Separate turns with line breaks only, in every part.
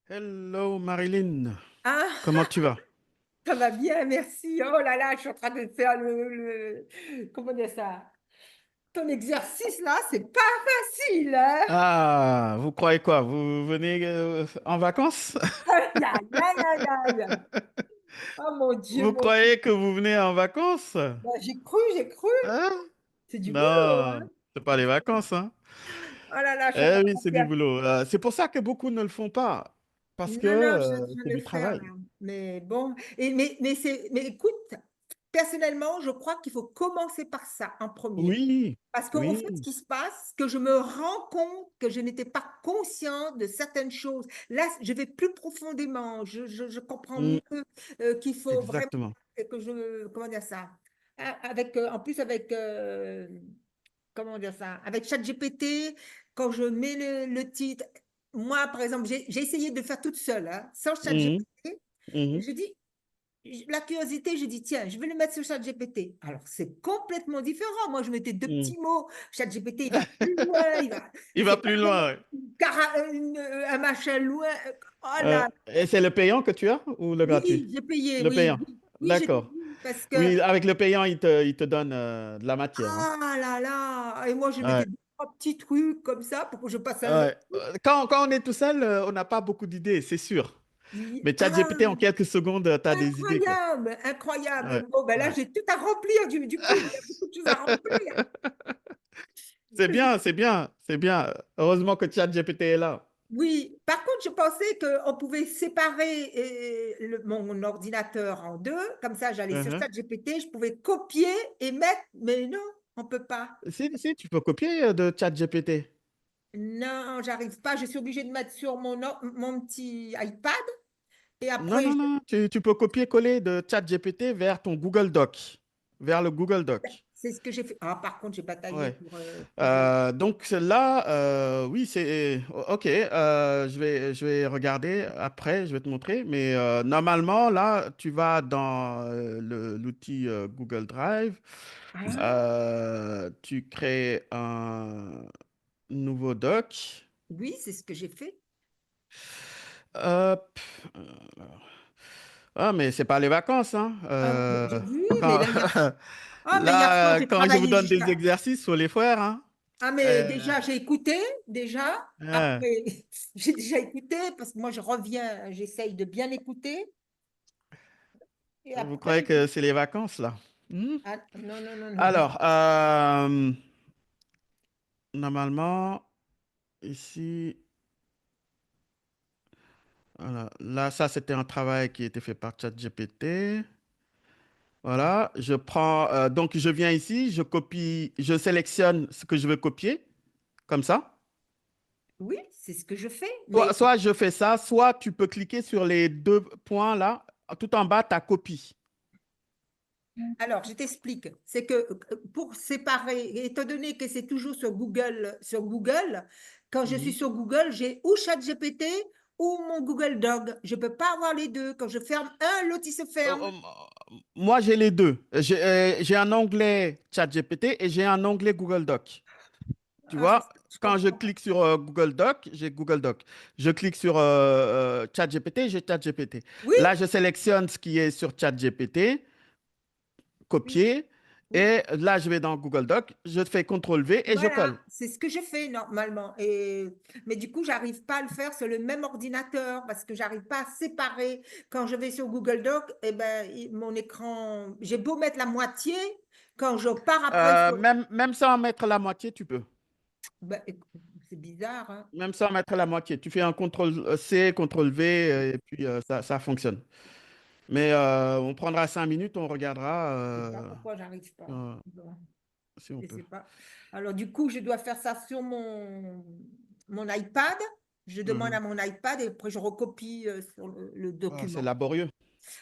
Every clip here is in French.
Hello Marilyn,
Ah,
comment tu vas?
ça va bien, merci. Oh là là, je suis en train de faire comment dire ça? Ton exercice là, c'est pas facile, hein?
Ah, vous croyez quoi? Vous venez en vacances?
Aïe, aïe, aïe, aïe, aïe. Oh mon Dieu,
Vous
mon Dieu.
croyez que vous venez en vacances?
Bah, j'ai cru, j'ai cru.
Hein?
C'est du boulot,
Non,
hein?
c'est pas les vacances, hein?
Oh là là, je suis en train
Eh
de
oui, c'est du
faire.
boulot. C'est pour ça que beaucoup ne le font pas, parce que
Non, non, je viens
c'est
de le
du
faire là.
travail.
Mais bon, mais écoute, personnellement, je crois qu'il faut commencer par ça en premier.
Oui,
Parce qu'au fait, ce
oui,
qui se passe, que je me rends compte que je n'étais pas consciente de certaines choses. Là, je vais plus profondément. Je comprends
mm,
mieux qu'il faut vraiment
exactement.
que je, comment dire ça, avec, en plus avec, comment dire ça, avec ChatGPT, quand je mets le titre, moi, par exemple, j'ai essayé de le faire toute seule, hein, sans
Mhm,
ChatGPT. Et
mhm,
je dis, la curiosité, je dis, tiens, je vais le mettre sur ChatGPT. Alors, c'est complètement différent. Moi, je mettais deux
mhm.
petits mots. ChatGPT, il va plus loin,
Il
c'est
va plus
carrément
loin. Ouais.
un machin loin. Oh là,
Et c'est le payant que tu as ou le gratuit?
oui, j'ai payé,
Le
oui,
payant.
oui, oui, j'ai
D'accord.
dit, parce que,
Oui, avec le payant, il te donne de la matière, hein.
ah là là, et moi, je mettais
Ouais,
deux, trois petits trucs comme ça pour que je passe un long.
ouais. Quand on est tout seul, on n'a pas beaucoup d'idées, c'est sûr. Mais
Ah,
ChatGPT, en quelques secondes, tu as des idées, quoi.
incroyable, incroyable.
Ouais,
Bon, ben là,
ouais.
j'ai tout à remplir, du coup, il y a beaucoup de choses à remplir.
C'est bien, c'est bien, c'est bien. Heureusement que ChatGPT est là.
Oui, par contre, je pensais qu'on pouvait séparer mon ordinateur en deux. Comme ça, j'allais sur
Mhm.
ChatGPT, je pouvais copier et mettre, mais non, on ne peut pas.
Si, tu peux copier de ChatGPT.
Non, j'arrive pas. Je suis obligée de mettre sur mon petit iPad et
Non,
après,
non, non. Tu peux copier-coller de ChatGPT vers ton Google Doc, vers le Google Doc.
c'est ce que j'ai fait. Ah, par contre, j'ai bataillé
Ouais.
pour.
Donc là, oui, c'est OK. Je vais regarder après, je vais te montrer. Mais normalement, là, tu vas dans l'outil Google Drive.
Ah,
Tu crées un nouveau doc.
oui, c'est ce que j'ai fait.
Hop. Ah, mais c'est pas les vacances, hein.
Ah, ben, j'ai vu, mais
Quand,
là, hier soir,
là,
j'ai
quand je vous
travaillé
donne des
jusqu'à.
exercices, faut les faire, hein.
Ah, mais
Euh,
déjà, j'ai écouté, déjà.
euh,
Après, j'ai déjà écouté parce que moi, je reviens, j'essaye de bien écouter. Et
Vous croyez
après,
que c'est les vacances, là? Hmm.
ah, non, non, non, non.
Alors, normalement, ici, voilà. Là, ça, c'était un travail qui a été fait par ChatGPT. Voilà, je prends, donc je viens ici, je copie, je sélectionne ce que je veux copier, comme ça.
Oui, c'est ce que je fais.
Soit,
Mais
soit je fais ça, soit tu peux cliquer sur les deux points là, tout en bas, ta copie.
alors, je t'explique. C'est que pour séparer, étant donné que c'est toujours sur Google, quand je suis
Mhm.
sur Google, j'ai ou ChatGPT ou mon Google Doc. Je ne peux pas avoir les deux. Quand je ferme un, l'autre, il se
Euh,
ferme.
Moi, j'ai les deux. J'ai un onglet ChatGPT et j'ai un onglet Google Doc. Tu
Ah, c'est
vois,
ça, je
quand je
comprends.
clique sur Google Doc, j'ai Google Doc. Je clique sur ChatGPT, j'ai ChatGPT.
Oui,
Là, je sélectionne ce qui est sur ChatGPT,
oui,
copier,
oui.
et là, je vais dans Google Doc, je fais CTRL V et je
Voilà,
colle.
c'est ce que je fais normalement. Mais du coup, j'arrive pas à le faire sur le même ordinateur parce que j'arrive pas à séparer. Quand je vais sur Google Doc, eh ben, mon écran, j'ai beau mettre la moitié, quand je pars après sur.
Même sans mettre la moitié, tu peux.
Ben, écoute, c'est bizarre, hein.
Même sans mettre la moitié. Tu fais un CTRL C, CTRL V, et puis ça fonctionne. Mais on prendra 5 minutes, on regardera
Je sais pas pourquoi j'arrive pas.
euh,
Bon,
si on
je
peut.
sais pas. Alors, du coup, je dois faire ça sur mon iPad. Je demande
Mhm.
à mon iPad et après, je recopie sur le
Ah, c'est
document.
laborieux,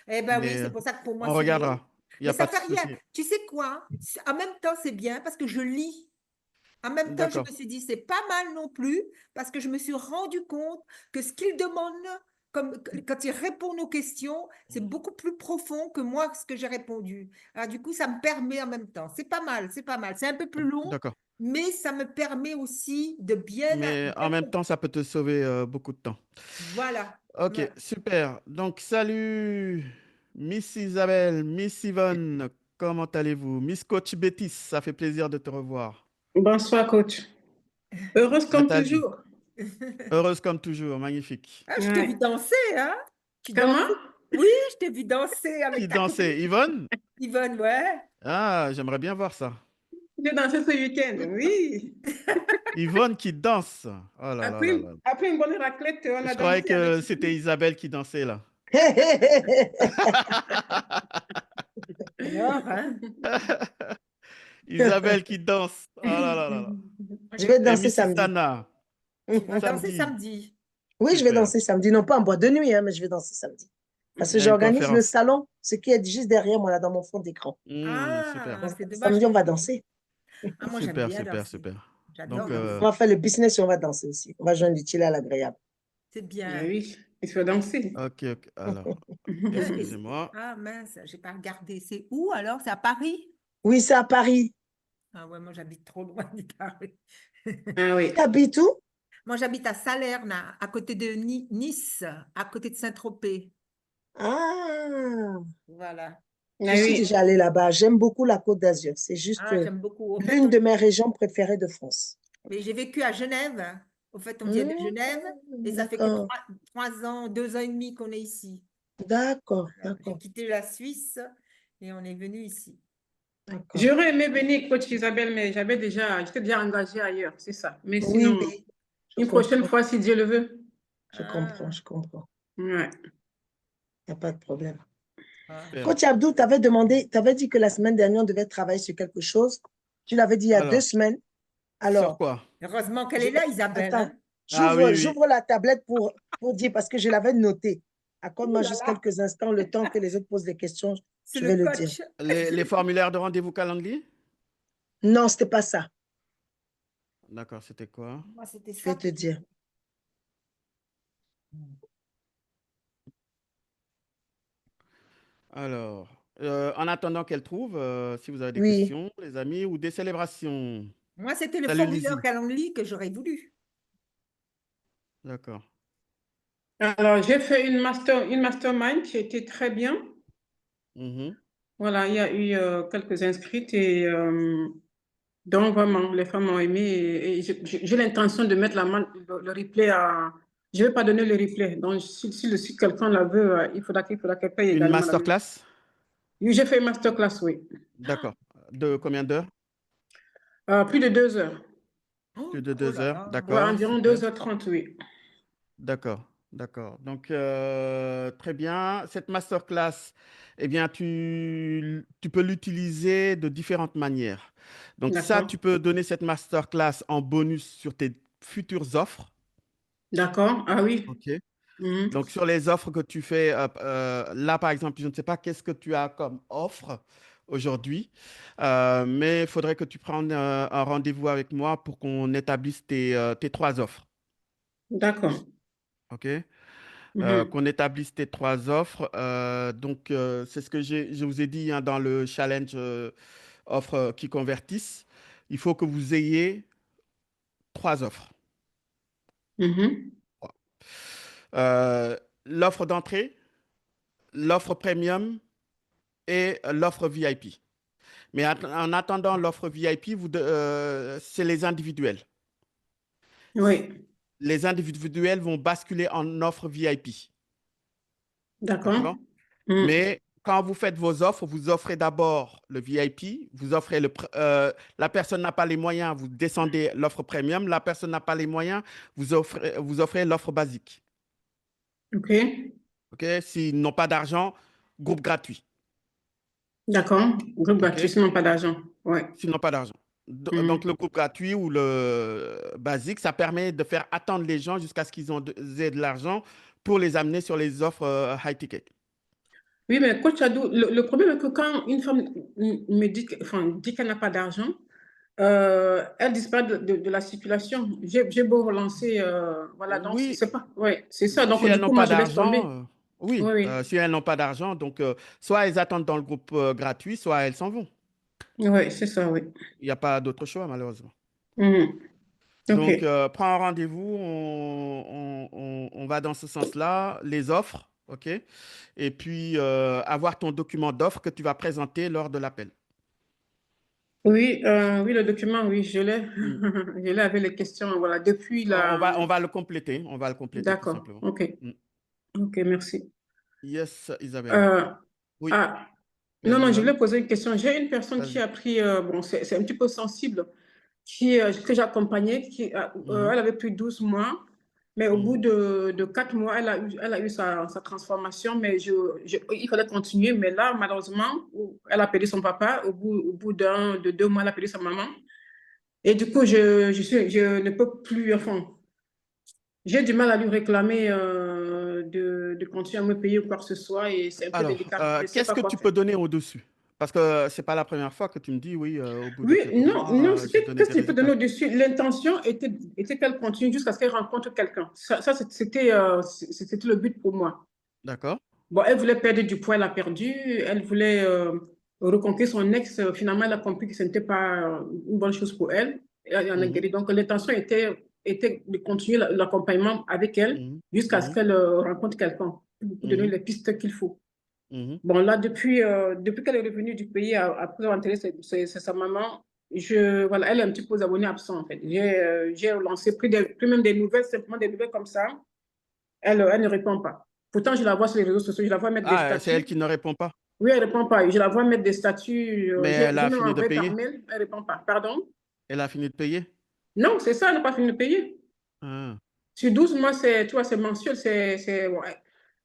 Eh ben oui,
mais
c'est pour ça que pour moi,
on
c'est.
regardera. Il n'y
Mais
a
ça
pas de
fait rien.
souci.
Tu sais quoi? En même temps, c'est bien parce que je lis. En même temps, je
D'accord.
me suis dit, c'est pas mal non plus parce que je me suis rendu compte que ce qu'ils demandent, comme quand ils répondent aux questions, c'est beaucoup plus profond que moi, ce que j'ai répondu. Alors, du coup, ça me permet en même temps. C'est pas mal, c'est pas mal. C'est un peu plus long,
D'accord.
mais ça me permet aussi de bien,
Mais en
bien
même temps, ça peut te sauver beaucoup de temps.
voilà.
Ok,
Ouais.
super. Donc, salut, Miss Isabelle, Miss Yvonne, comment allez-vous? Miss Coach Bétis, ça fait plaisir de te revoir.
Bonsoir, coach. Heureuse comme
Nathalie,
toujours.
heureuse comme toujours, magnifique.
Ah, je t'ai vu
Ouais.
danser, hein? Tu
Comment?
dansais? Oui, je t'ai vu danser avec
Qui
ta copine
dansait? Yvonne?
Yvonne, ouais.
Ah, j'aimerais bien voir ça.
J'ai dansé ce week-end, oui.
Yvonne qui danse. Oh là là là
Après,
là.
après une bonne raclette, on a
Je croyais
dansé avec
que c'était
Sophie.
Isabelle qui dansait là.
Alors, hein?
Isabelle qui danse. Oh là là là là.
Moi,
Je vais
Et
danser
Mrs.
samedi.
Sana,
tu vas danser
samedi.
samedi.
Oui, je vais
Super.
danser samedi. Non pas en boîte de nuit, hein, mais je vais danser samedi. Parce
Il
que
y a une
j'organise le
conférence.
salon, ce qui est juste derrière moi, là, dans mon fond d'écran.
Super.
Ah,
Donc,
c'est dommage
samedi,
que
on va
je...
danser.
Ah, moi, j'aime
Super,
bien
super,
danser.
super. Donc,
J'adore danser.
On va faire le business et on va danser aussi. On va joindre l'utile à l'agréable.
C'est
Ah
bien.
oui, il faut danser.
ok, ok. Alors,
Et
excusez-moi.
ah, mince, j'ai pas regardé. C'est où alors? C'est à Paris?
Oui, c'est à Paris.
Ah ouais, moi, j'habite trop loin de Paris.
Ah oui.
Tu habites où?
Moi, j'habite à Salerne, à côté de Nice, à côté de Saint-Tropez.
Ah,
Voilà.
je
Ah
suis
oui.
déjà allée là-bas. J'aime beaucoup la Côte d'Azur. C'est juste
Ah, j'aime beaucoup. Au fait,
l'une de mes régions préférées de France.
mais j'ai vécu à Genève. Au fait, on vient de
Hmm,
Genève et ça fait que
d'accord,
3 ans, 2 ans et demi qu'on est ici.
d'accord,
Voilà. J'ai
d'accord,
quitté la Suisse et on est venu ici.
d'accord.
J'aurais aimé venir, coach Isabelle, mais j'étais déjà engagée ailleurs, c'est ça. Mais
Oui,
sinon,
oui, je
une prochaine
comprends,
fois, si Dieu le veut.
je comprends,
Ah,
je comprends.
Ouais.
Il n'y a pas de problème.
ah.
Super.
Coach Abdou, tu avais demandé, tu avais dit que la semaine dernière, on devait travailler sur quelque chose. Tu l'avais dit il y a deux
Alors,
semaines.
sur
Alors,
quoi?
Heureusement qu'elle
je,
est là, Isabelle,
attends,
hein.
Ah oui, oui.
j'ouvre la tablette pour dire, parce que je l'avais noté. Accorde-moi juste quelques instants, le temps que les autres posent des questions,
C'est
je
le
vais le dire.
coach.
Les formulaires de rendez-vous calendrier?
Non, c'était pas ça.
D'accord, c'était quoi?
Moi, c'était
Je
ça
vais te
que je...
dire.
Alors, en attendant qu'elle trouve, si vous avez des
Oui,
questions, les amis, ou des célébrations.
Moi, c'était le
Salut
formulaire
Lizzie.
calendrier que j'aurais voulu.
D'accord.
Alors, j'ai fait une mastermind qui était très bien.
Mhm.
Voilà, il y a eu quelques inscrites et donc vraiment, les femmes ont aimé et j'ai l'intention de mettre le replay à... Je ne vais pas donner le replay. Donc, si quelqu'un la veut, il faudra qu'elle paye
Une
également la même.
masterclass?
Oui, j'ai fait une masterclass, oui.
D'accord. De combien d'heures?
Plus de 2 heures.
Plus de
Oh
deux
là
heures.
là.
Ouais,
D'accord,
environ
super.
2h30, oui.
D'accord, d'accord. Donc, très bien. Cette masterclass, eh bien, tu peux l'utiliser de différentes manières. Donc, ça,
D'accord.
tu peux donner cette masterclass en bonus sur tes futures offres.
D'accord. Ah oui.
OK.
Mhm.
Donc, sur les offres que tu fais, là, par exemple, je ne sais pas qu'est-ce que tu as comme offre aujourd'hui, mais il faudrait que tu prennes un rendez-vous avec moi pour qu'on établisse tes trois offres.
D'accord.
OK?
Mhm.
Qu'on établisse tes trois offres. Donc, c'est ce que je vous ai dit hein, dans le challenge offres qui convertissent. Il faut que vous ayez trois offres.
Mhm.
L'offre d'entrée, l'offre premium et l'offre VIP. Mais en attendant l'offre VIP, c'est les individuels.
Oui.
Les individuels vont basculer en offre VIP.
D'accord.
D'accord?
Mhm.
Mais quand vous faites vos offres, vous offrez d'abord le VIP, vous offrez la personne n'a pas les moyens, vous descendez l'offre premium, la personne n'a pas les moyens, vous offrez l'offre basique.
OK.
OK? S'ils n'ont pas d'argent, groupe gratuit.
D'accord. Groupe gratuit,
OK?
sinon pas d'argent. Oui.
S'ils n'ont pas d'argent. Donc, le groupe gratuit ou le basique, ça permet de faire attendre les gens jusqu'à ce qu'ils aient de l'argent pour les amener sur les offres high ticket.
Oui, mais coach Adou, le problème est que quand une femme me dit, dit qu'elle n'a pas d'argent, elle disparaît de la circulation. J'ai beau relancer, voilà, donc
Oui,
c'est pas, ouais, c'est ça.
si
Donc
elles
du
n'ont
coup, moi,
pas
je laisse
d'argent,
tomber.
oui,
Oui, oui,
si elles n'ont pas d'argent, donc soit elles attendent dans le groupe gratuit, soit elles s'en vont.
oui, c'est ça, oui.
Il n'y a pas d'autre choix, malheureusement.
Mhm.
Donc,
OK.
prends un rendez-vous, on va dans ce sens-là, les offres, OK? Et puis, avoir ton document d'offre que tu vas présenter lors de l'appel.
Oui, oui, le document, oui, je l'ai.
Mm.
Je l'ai avec les questions, voilà, depuis la...
On va le compléter, on va le compléter tout
D'accord,
simplement.
OK.
Mm.
OK, merci.
Yes, Isabelle.
Euh,
Oui,
ah, non,
vas-y,
non, je
Isabelle.
voulais poser une question. J'ai une personne qui
Vas-y.
a pris, bon, c'est un petit peu sensible, que j'accompagnais,
Mhm,
elle avait pris 12 mois, mais au bout
mhm,
de 4 mois, elle a eu sa transformation, mais il fallait continuer. Mais là, malheureusement, elle a perdu son papa. Au bout de 2 mois, elle a perdu sa maman. Et du coup, je ne peux plus, enfin, j'ai du mal à lui réclamer de continuer à me payer ou quoi que ce soit, et c'est un peu
Alors,
délicat. Je ne sais
qu'est-ce
pas
que
quoi
tu
faire.
peux donner au-dessus? Parce que c'est pas la première fois que tu me dis, oui, au bout de
Oui,
quelques
non,
mois,
non,
j'ai
c'était
donné
qu'est-ce
des
que je peux donner
résultats.
au-dessus. L'intention était qu'elle continue jusqu'à ce qu'elle rencontre quelqu'un. C'était le but pour moi.
D'accord?
Bon, elle voulait perdre du poids, elle a perdu. Elle voulait reconquérir son ex. Finalement, elle a compris que ce n'était pas une bonne chose pour elle. Et elle en a
Mhm,
guéri. Donc, l'intention était de continuer l'accompagnement avec elle
mhm,
jusqu'à ce
mhm,
qu'elle rencontre quelqu'un pour donner
mhm,
les pistes qu'il faut.
mhm.
Bon, là, depuis qu'elle est revenue du pays, après avoir enterré c'est sa maman, voilà, elle est un petit peu aux abonnés absents, en fait. J'ai relancé, pris même des nouvelles, simplement des nouvelles comme ça. Elle ne répond pas. Pourtant, je la vois sur les réseaux sociaux, je la vois mettre des
Ah, c'est elle
statuts.
qui ne répond pas.
Oui, elle ne répond pas. Je la vois mettre des statuts.
Mais elle
J'ai
a
même
fini de
envoyé par
payer.
mail, elle ne répond pas. Pardon?
Elle a fini de payer.
Non, c'est ça, elle n'a pas fini de payer.
Ah.
Sur 12 mois, tu vois, c'est mensuel, ouais.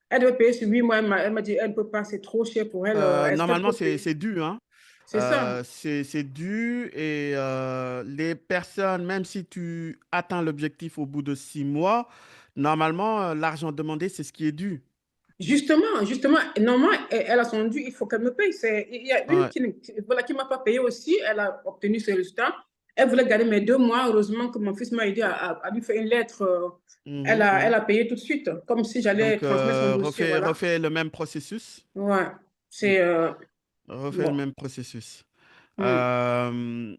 Elle doit payer sur 8 mois. Elle m'a dit, elle ne peut pas, c'est trop cher pour elle. Est-ce qu'elle
Normalement,
peut payer?
c'est dû, hein.
C'est ça.
C'est dû et les personnes, même si tu atteins l'objectif au bout de 6 mois, normalement, l'argent demandé, c'est ce qui est dû.
Justement, normalement, elle a son dû, il faut qu'elle me paye. Il y a une
Ouais,
voilà, qui ne m'a pas payé aussi, elle a obtenu ses résultats. Elle voulait garder mes 2 mois. Heureusement que mon fils m'a aidé à lui faire une lettre.
mhm,
Elle
mhm.
a payé tout de suite, comme si j'allais
Donc,
transmettre son dossier. Voilà.
refais le même processus.
Ouais,
Mm.
c'est
Refais le
bon.
même processus.
Hmm.
Euh,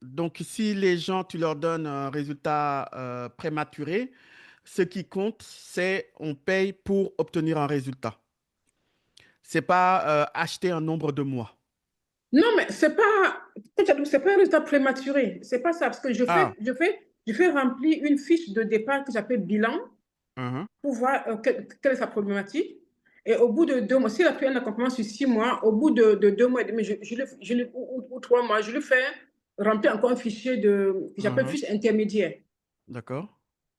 donc, si les gens, tu leur donnes un résultat prématuré, ce qui compte, c'est on paye pour obtenir un résultat. C'est pas acheter un nombre de mois.
Non, mais c'est pas un résultat prématuré. C'est pas ça, parce que
Ah,
je fais remplir une fiche de départ que j'appelle bilan,
mhm,
pour voir quelle est sa problématique. Et au bout de 2 mois, s'il a pris un accompagnement sur 6 mois, au bout de 2 mois et demi, ou 3 mois, je lui fais remplir encore un fichier que j'appelle
mhm.
fiche intermédiaire
D'accord.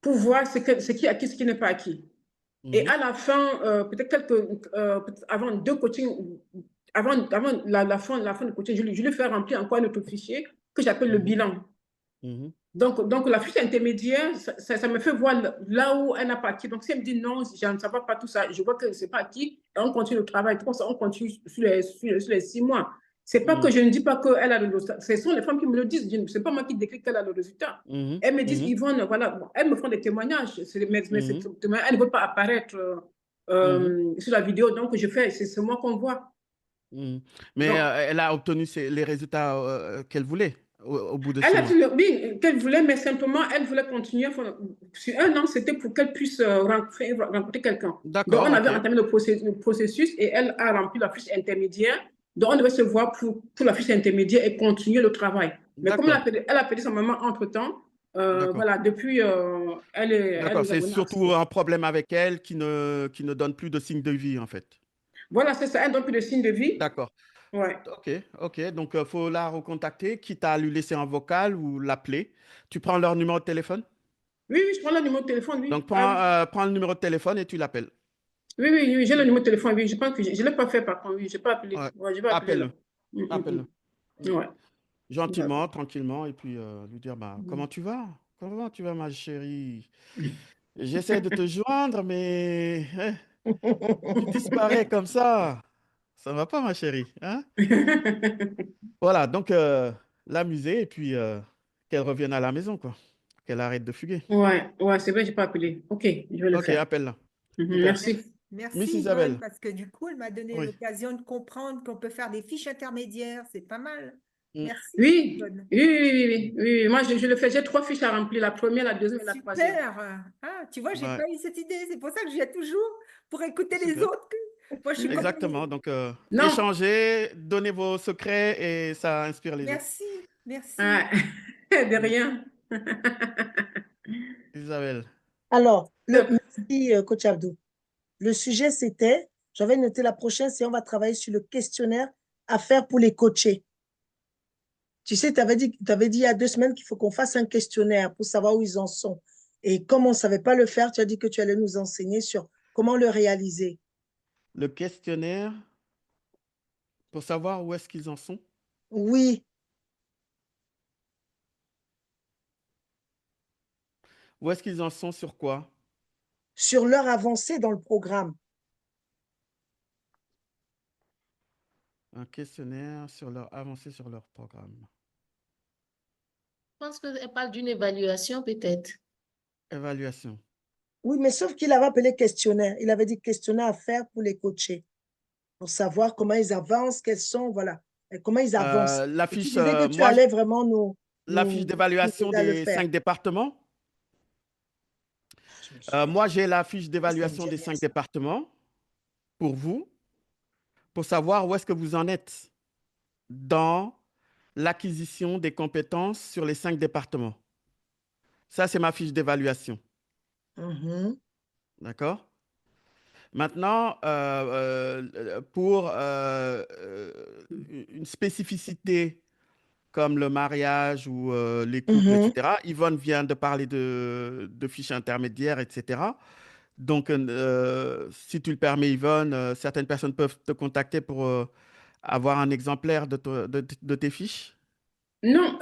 pour voir ce qui est acquis, ce qui n'est pas acquis. Et
Mhm,
à la fin, peut-être avant 2 coachings, avant la fin du coaching, je lui fais remplir encore un autre fichier que j'appelle le
mhm,
bilan.
mhm,
Donc, la fiche intermédiaire, ça me fait voir là où elle n'a pas acquis. Donc, si elle me dit non, je ne sais pas tout ça, je vois que ce n'est pas acquis, et on continue le travail. Comme ça, on continue sur les 6 mois. Ce n'est pas que
mhm,
je ne dis pas qu'elle a le résultat. Ce sont les femmes qui me le disent. Ce n'est pas moi qui décris qu'elle a le résultat.
mhm,
Elles me disent,
mhm,
Yvonne, voilà, bon, elles me font des témoignages. Mais
mhm,
elles ne veulent pas apparaître
mhm,
sur la vidéo. Donc, c'est moi qu'on voit.
mhm. Mais
Donc,
elle a obtenu les résultats qu'elle voulait au bout de
elle
six
a
mois.
fait le oui, qu'elle voulait, mais simplement, elle voulait continuer. Sur 1 an, c'était pour qu'elle puisse rencontrer quelqu'un. Donc,
D'accord,
on avait
ok.
entamé le processus et elle a rempli la fiche intermédiaire. Donc, on devait se voir pour la fiche intermédiaire et continuer le travail. Mais comme
D'accord,
elle a perdu sa maman entre-temps,
d'accord.
voilà, depuis, elle est
D'accord.
aux
C'est
abonnés absents.
surtout un problème avec elle qui ne donne plus de signe de vie, en fait.
Voilà, c'est ça. Elle donne plus de signe de vie.
D'accord.
Ouais.
Ok, ok. Donc, il faut la recontacter, quitte à lui laisser un vocal ou l'appeler. Tu prends leur numéro de téléphone?
Oui, oui, je prends le numéro de téléphone, oui.
Donc,
Ah, oui.
prends le numéro de téléphone et tu l'appelles.
Oui, oui, oui, j'ai le numéro de téléphone, oui. Je pense que je ne l'ai pas fait par contre, oui. Je n'ai pas appelé.
Ouais.
Ouais, je vais appeler là.
Appelle-le.
Mm, mm,
Appelle-le.
mm. Ouais,
Gentiment,
d'accord.
tranquillement, et puis lui dire, bah,
Mm.
comment tu vas? Comment tu vas, ma chérie? J'essaie de te joindre, mais tu disparais comme ça. Ça va pas, ma chérie, hein? Voilà, donc l'amuser et puis qu'elle revienne à la maison, quoi. Qu'elle arrête de fuguer.
Ouais, ouais, c'est vrai, je n'ai pas appelé. Ok, je vais le
Ok,
faire.
appelle-la.
Mhm,
Super.
merci.
Miss
Merci Yvonne,
Isabelle.
parce que du coup, elle m'a donné
Oui.
l'occasion de comprendre qu'on peut faire des fiches intermédiaires. C'est pas mal. Merci.
Oui,
Bonne.
oui. Moi, je le fais. J'ai 3 fiches à remplir, la première, la deuxième et la troisième.
Super. Ah, tu vois, j'ai
Ouais,
pas eu cette idée. C'est pour ça que je viens toujours pour écouter les
super.
autres. Moi, je suis comme
Exactement. Donc,
Non,
échangez, donnez vos secrets et ça inspire les autres.
Merci, merci.
ah, de
Mm.
rien.
Isabelle.
Alors,
Top.
merci, Coach Abdou. Le sujet, c'était, j'avais noté la prochaine, c'est on va travailler sur le questionnaire à faire pour les coachés. Tu sais, tu avais dit il y a 2 semaines qu'il faut qu'on fasse un questionnaire pour savoir où ils en sont. Et comme on ne savait pas le faire, tu as dit que tu allais nous enseigner sur comment le réaliser.
Le questionnaire pour savoir où est-ce qu'ils en sont.
Oui,
Où est-ce qu'ils en sont sur quoi?
sur leur avancée dans le programme.
Un questionnaire sur leur avancée sur leur programme.
Je pense qu'elle parle d'une évaluation peut-être.
Évaluation.
Oui, mais sauf qu'il avait appelé questionnaire. Il avait dit questionnaire à faire pour les coachés, pour savoir comment ils avancent, quels sont, voilà, et comment ils avancent.
La
Et tu
fiche,
disais que tu
moi,
allais vraiment
la fiche
nous
d'évaluation
aider à le
des
faire.
5 départements.
Je me souviens.
Moi, j'ai la fiche
Ça ne me
d'évaluation
dit
des
rien,
5
ça.
départements pour vous, pour savoir où est-ce que vous en êtes dans l'acquisition des compétences sur les 5 départements. Ça, c'est ma fiche d'évaluation.
Mhm,
D'accord? Maintenant, pour une spécificité comme le mariage ou les couples,
mhm.
etc., Yvonne vient de parler de fiches intermédiaires, etc. Donc, si tu le permets, Yvonne, certaines personnes peuvent te contacter pour avoir un exemplaire de tes fiches.
Non,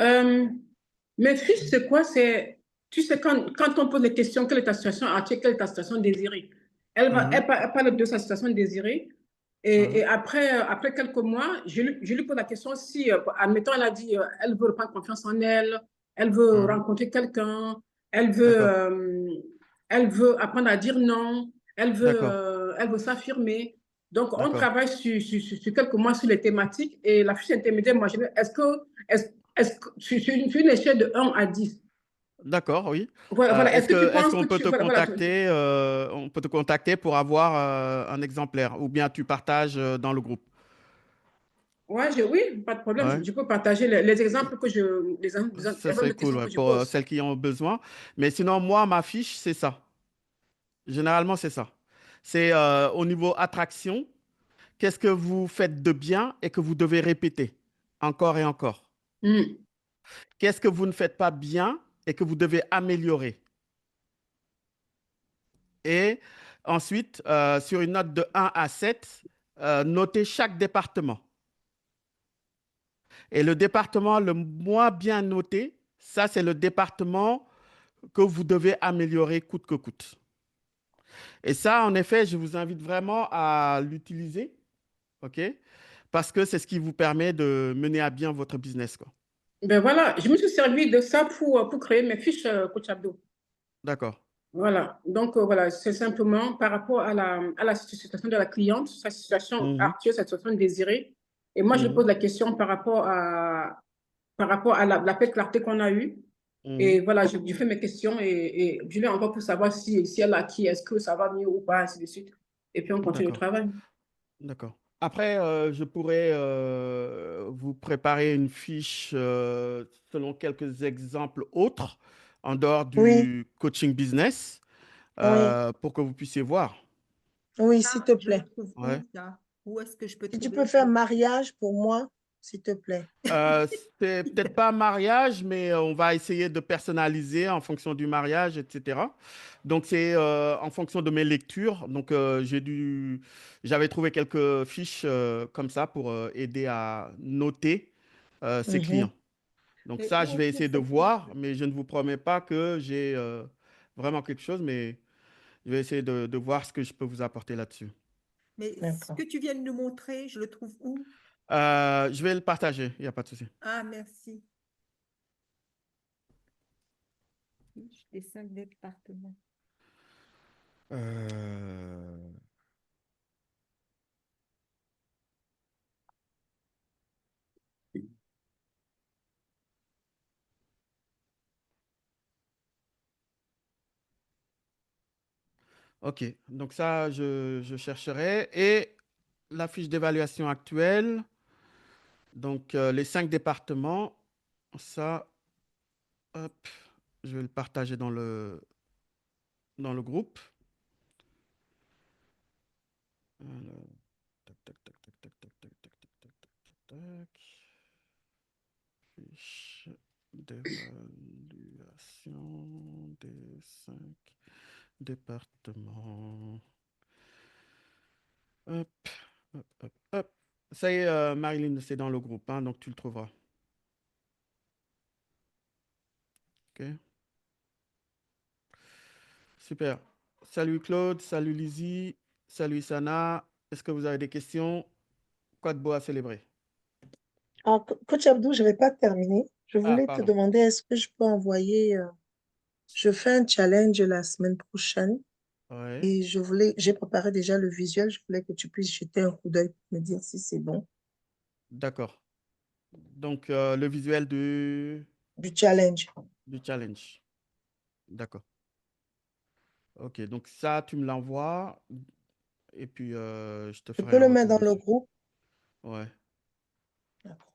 mes fiches, c'est quoi? C'est, tu sais, quand on pose les questions, quelle est ta situation actuelle, quelle est ta situation désirée?
Mhm,
Elle parle de sa situation désirée.
mhm,
Et après, après quelques mois, je lui pose la question si, admettons, elle a dit, elle veut reprendre confiance en elle, elle veut
mhm.
rencontrer quelqu'un,
D'accord,
elle veut apprendre à dire non,
d'accord,
elle veut s'affirmer. Donc, on
d'accord,
travaille sur quelques mois sur les thématiques. Et la fiche intermédiaire, moi, sur une échelle de 1 à 10,
d'accord, oui.
voilà. Est-ce que tu
Est-ce
penses que
qu'on peut
tu,
te
voilà,
contacter, on peut te contacter pour avoir un exemplaire ou bien tu partages dans le groupe?
ouais, oui, pas de problème.
Ouais.
Je peux partager les exemples que les
Ça
exemples
serait
de
cool
questions
ouais,
que je
pour
pose.
celles qui ont besoin. Mais sinon, moi, ma fiche, c'est ça. Généralement, c'est ça. C'est au niveau attraction, qu'est-ce que vous faites de bien et que vous devez répéter encore et encore?
Hmm.
Qu'est-ce que vous ne faites pas bien et que vous devez améliorer? Et ensuite, sur une note de 1 à 7, notez chaque département. Et le département le moins bien noté, ça, c'est le département que vous devez améliorer coûte que coûte. Et ça, en effet, je vous invite vraiment à l'utiliser, OK? Parce que c'est ce qui vous permet de mener à bien votre business, quoi.
Ben voilà, je me suis servi de ça pour créer mes fiches, Coach Abdo.
D'accord.
Voilà, donc voilà, c'est simplement par rapport à la situation de la cliente, sa situation
Mhm,
actuelle, sa situation désirée. Et moi, je
mhm,
pose la question par rapport à la belle clarté qu'on a eue.
mhm.
Et voilà, je fais mes questions et je lui envoie pour savoir si elle a acquis, est-ce que ça va mieux ou pas, ainsi de suite. Et puis, on continue le
D'accord.
travail.
D'accord. Après, je pourrais vous préparer une fiche selon quelques exemples autres en dehors
Oui,
du coaching business
oui,
pour que vous puissiez voir.
oui, s'il
Ça,
te
je le
plaît.
trouve où,
Ouais.
ça? Où est-ce que je peux
Si tu
trouver
peux
ça?
faire mariage pour moi, s'il te plaît.
C'est peut-être pas un mariage, mais on va essayer de personnaliser en fonction du mariage, etc. Donc, c'est en fonction de mes lectures. Donc, j'avais trouvé quelques fiches comme ça pour aider à noter ses
Mhm.
clients. Donc,
Mais
ça,
où
je vais
est-ce que
essayer de
c'est que...
voir, mais je ne vous promets pas que j'ai vraiment quelque chose, mais je vais essayer de voir ce que je peux vous apporter là-dessus.
Mais ce
D'accord.
que tu viens de nous montrer, je le trouve où?
Je vais le partager, il n'y a pas de souci.
Ah, merci. Fiche des 5 départements.
Euh, OK. Donc ça, je chercherai. Et la fiche d'évaluation actuelle, donc les 5 départements, ça, hop, je vais le partager dans le groupe. Alors, tac, tac, tac, tac, tac, tac, tac, tac, tac, tac, tac, tac, tac. Fiche d'évaluation des 5 départements. Hop, hop, hop, hop. Ça y est, Marilyn, c'est dans le groupe, hein, donc tu le trouveras. OK. Super. Salut Claude, salut Lizzie, salut Sana. Est-ce que vous avez des questions? Quoi de beau à célébrer?
Alors, Coach Abdou, je ne vais pas terminer. Je
Ah,
voulais te
pardon.
demander, est-ce que je peux envoyer, je fais un challenge la semaine prochaine
Ouais,
et j'ai préparé déjà le visuel, je voulais que tu puisses jeter un coup d'œil pour me dire si c'est bon,
d'accord. Donc, le visuel
du challenge.
du challenge. D'accord. OK, donc ça, tu me l'envoies et puis je te
Je
ferai
peux
un
le mettre
retour
dans le
dessus.
groupe.
Ouais,
D'accord.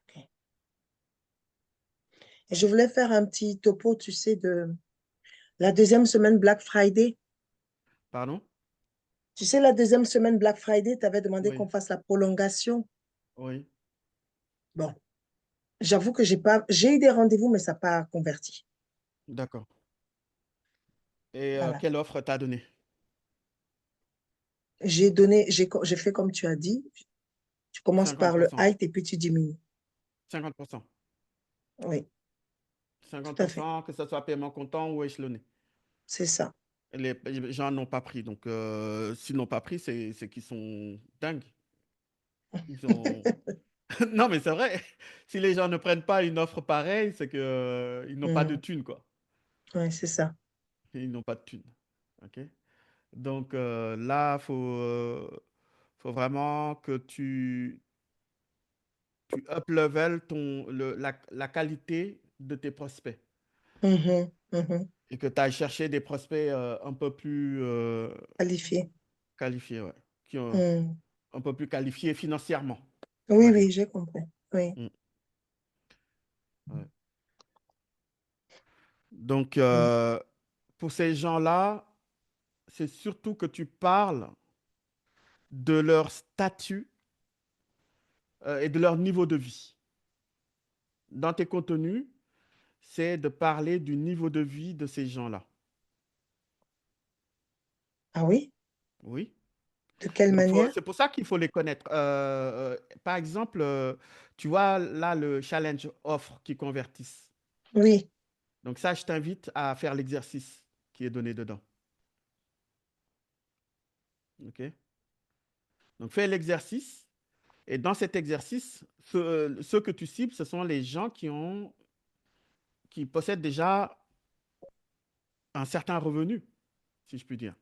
Ok. Et je voulais faire un petit topo, tu sais, de la deuxième semaine Black Friday.
pardon?
Tu sais, la deuxième semaine Black Friday, tu avais demandé
Oui,
qu'on fasse la prolongation.
oui,
Bon, j'avoue que j'ai eu des rendez-vous, mais ça n'a pas converti.
d'accord. Et
Voilà.
quelle offre t'as donné?
J'ai fait comme tu as dit. Tu commences par le
50%.
height et puis tu diminues.
50%.
Oui, tout à fait.
50%, que ce soit paiement comptant ou échelonné.
C'est ça.
Les gens n'ont pas pris. Donc, s'ils n'ont pas pris, c'est qu'ils sont dingues. Ils ont... Non, mais c'est vrai. Si les gens ne prennent pas une offre pareille, c'est que, ils n'ont pas de
Mhm.
thunes, quoi.
Oui, c'est ça.
Ils n'ont pas de thunes. OK? Donc, là, faut vraiment que tu up-level la qualité de tes prospects
Mhm, mhm.
et que tu ailles chercher des prospects un peu plus
Qualifié.
qualifiés, ouais, qui ont
Mhm.
un peu plus qualifiés financièrement, on
Oui,
va dire.
oui, j'ai compris. Oui.
Mm, ouais. Donc,
Mhm.
pour ces gens-là, c'est surtout que tu parles de leur statut et de leur niveau de vie. Dans tes contenus, c'est de parler du niveau de vie de ces gens-là.
Ah oui?
Oui.
De quelle
Donc,
manière?
c'est pour ça qu'il faut les connaître. Par exemple, tu vois là le challenge offre qui convertissent.
Oui.
Donc ça, je t'invite à faire l'exercice qui est donné dedans. OK? Donc fais l'exercice et dans cet exercice, ceux que tu cibles, ce sont les gens qui possèdent déjà un certain revenu, si je puis dire.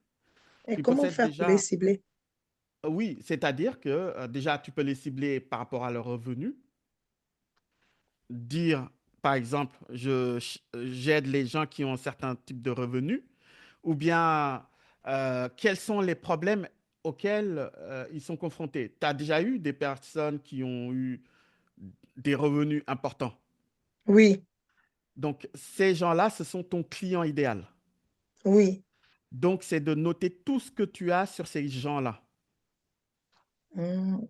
Et
Qui
comment
possèdent
faire pour les
déjà,
cibler?
oui, c'est-à-dire que déjà tu peux les cibler par rapport à leur revenu. Dire, par exemple, j'aide les gens qui ont un certain type de revenus, ou bien quels sont les problèmes auxquels ils sont confrontés. Tu as déjà eu des personnes qui ont eu des revenus importants.
Oui,
Donc, ces gens-là, ce sont ton client idéal.
oui.
Donc, c'est de noter tout ce que tu as sur ces gens-là.
Mhm.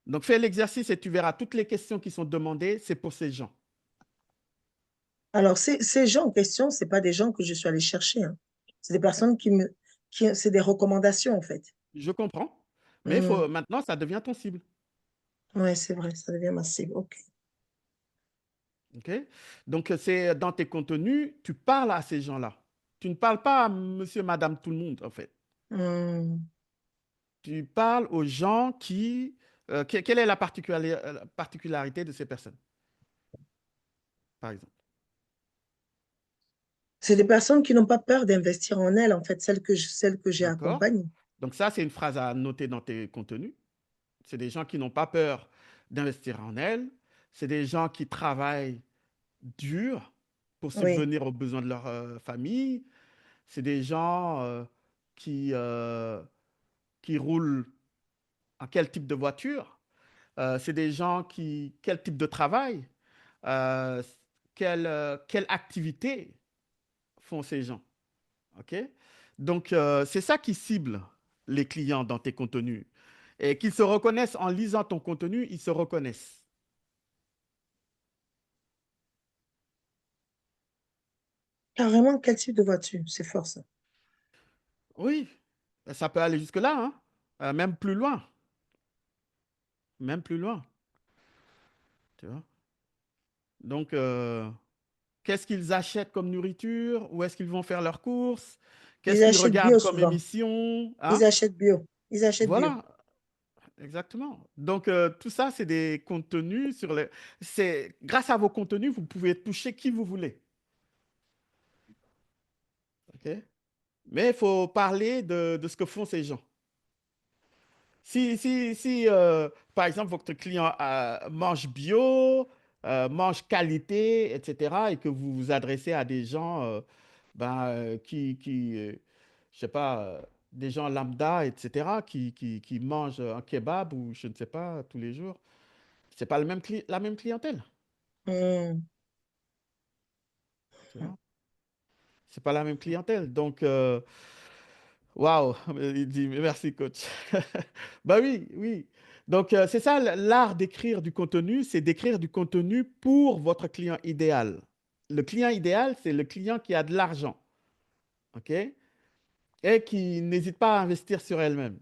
Donc, fais l'exercice et tu verras toutes les questions qui sont demandées, c'est pour ces gens.
Alors, ces gens en question, ce pas des gens que je suis allée chercher, hein. C'est des personnes c'est des recommandations, en fait.
Je comprends, mais
Mhm.
maintenant, ça devient ton cible.
Oui, c'est vrai, ça devient massif. OK.
OK? Donc, c'est dans tes contenus, tu parles à ces gens-là. Tu ne parles pas à monsieur, madame, tout le monde, en fait.
Mhm.
Tu parles aux gens quelle est la particularité de ces personnes, par exemple?
C'est des personnes qui n'ont pas peur d'investir en elles, en fait, celles que j'ai
D'accord?
accompagnées.
Donc, ça, c'est une phrase à noter dans tes contenus. C'est des gens qui n'ont pas peur d'investir en elles. C'est des gens qui travaillent dur. pour
Oui.
subvenir aux besoins de leur famille. C'est des gens qui, qui roulent en quel type de voiture. C'est des gens qui, quel type de travail, euh, quelle activité font ces gens. OK? Donc, c'est ça qui cible les clients dans tes contenus. Et qu'ils se reconnaissent en lisant ton contenu, ils se reconnaissent.
Carrément, quel type de voiture? C'est fort, ça.
Oui, ça peut aller jusque-là, hein? Même plus loin. Même plus loin. Tu vois? Donc, qu'est-ce qu'ils achètent comme nourriture? Où est-ce qu'ils vont faire leurs courses?
Ils
Qu'est-ce qu'ils
achètent bio
regardent comme
souvent.
émission?
Ils
Hein?
achètent bio. Ils achètent bio.
Voilà, exactement. Donc, tout ça, c'est des contenus sur les... C'est... Grâce à vos contenus, vous pouvez toucher qui vous voulez. OK? Mais il faut parler de ce que font ces gens. Si par exemple, votre client mange bio, mange qualité, etc., et que vous vous adressez à des gens je sais pas, des gens lambda, etc., qui mangent un kebab ou je ne sais pas, tous les jours, c'est pas la même clientèle.
Hmm.
Tu vois? C'est pas la même clientèle. Donc, waouh, il dit merci coach. Bah oui, oui. Donc c'est ça l'art d'écrire du contenu, c'est d'écrire du contenu pour votre client idéal. Le client idéal, c'est le client qui a de l'argent, OK? Et qui n'hésite pas à investir sur elle-même,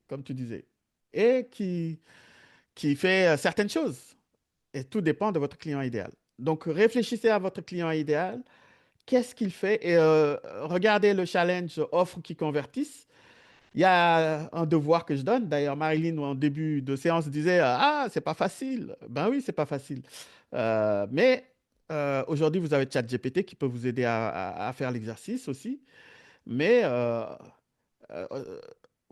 comme tu disais. Et qui fait certaines choses. Et tout dépend de votre client idéal. Donc réfléchissez à votre client idéal, qu'est-ce qu'il fait et regardez le challenge offre qui convertissent. Il y a un devoir que je donne. D'ailleurs, Marilyn, en début de séance, disait ah, c'est pas facile. Ben oui, c'est pas facile. Mais aujourd'hui, vous avez ChatGPT qui peut vous aider à faire l'exercice aussi. Mais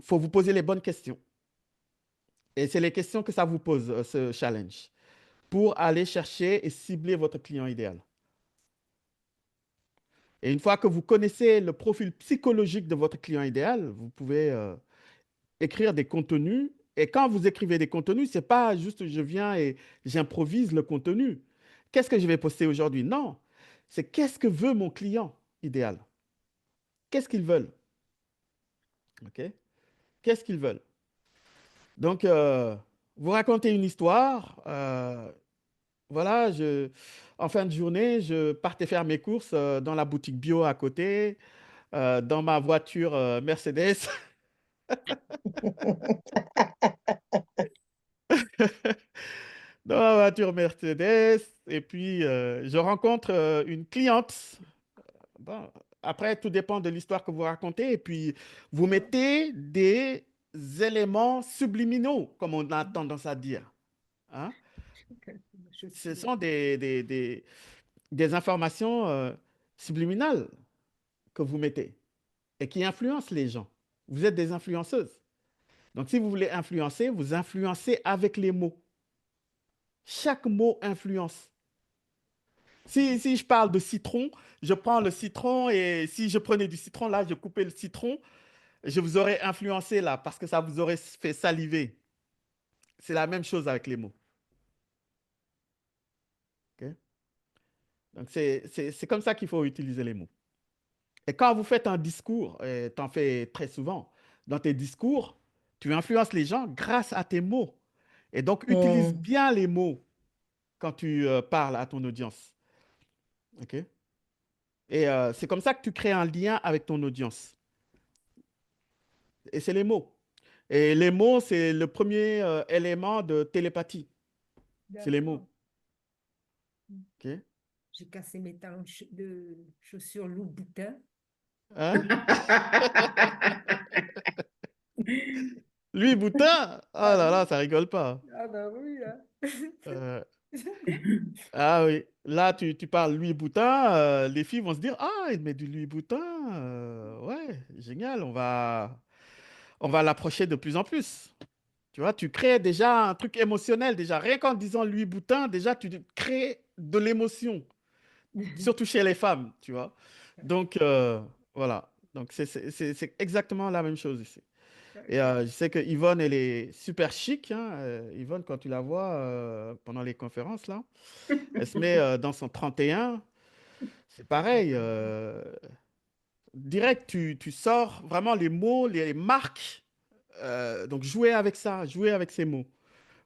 faut vous poser les bonnes questions. Et c'est les questions que ça vous pose, ce challenge, pour aller chercher et cibler votre client idéal. Et une fois que vous connaissez le profil psychologique de votre client idéal, vous pouvez écrire des contenus. Et quand vous écrivez des contenus, c'est pas juste je viens et j'improvise le contenu. Qu'est-ce que je vais poster aujourd'hui? Non. C'est qu'est-ce que veut mon client idéal? Qu'est-ce qu'ils veulent? OK? Qu'est-ce qu'ils veulent? Donc, vous racontez une histoire. Voilà, en fin de journée, je partais faire mes courses dans la boutique bio à côté, dans ma voiture Mercedes. Dans ma voiture Mercedes. Et puis, je rencontre une cliente. Bon, après, tout dépend de l'histoire que vous racontez. Et puis, vous mettez des éléments subliminaux, comme on a tendance à dire. Hein.
Je
Ce
suis.
sont des informations subliminales que vous mettez et qui influencent les gens. Vous êtes des influenceuses. Donc, si vous voulez influencer, vous influencez avec les mots. Chaque mot influence. Si je parle de citron, je prends le citron et si je prenais du citron, là, je coupais le citron, je vous aurais influencé là parce que ça vous aurait fait saliver. C'est la même chose avec les mots. OK? Donc, c'est comme ça qu'il faut utiliser les mots. Et quand vous faites un discours, et tu en fais très souvent, dans tes discours, tu influences les gens grâce à tes mots. Et donc, utilise
Hmm.
bien les mots quand tu parles à ton audience. OK? Et c'est comme ça que tu crées un lien avec ton audience. Et c'est les mots. Et les mots, c'est le premier élément de télépathie. C'est les mots.
D'accord.
OK?
J'ai cassé mes talons de chaussures Louboutin.
Hein? Lui, Boutin, oh
Ah
là là,
oui,
ça rigole pas.
ah bah oui, hein.
Euh, ah oui, là, tu parles Louis Boutin, les filles vont se dire, ah, il met du Louis Boutin, ouais, génial, on va l'approcher de plus en plus. Tu vois, tu crées déjà un truc émotionnel, déjà. Rien qu'en disant Louis Boutin, déjà, tu crées de l'émotion. surtout chez les femmes, tu vois. Donc, voilà. Donc, c'est exactement la même chose ici. Et je sais que Yvonne, elle est super chic, hein. Yvonne, quand tu la vois pendant les conférences, là, elle se met dans son 31. C'est pareil. Direct, tu sors vraiment les mots, les marques. Donc, jouer avec ça, jouer avec ces mots.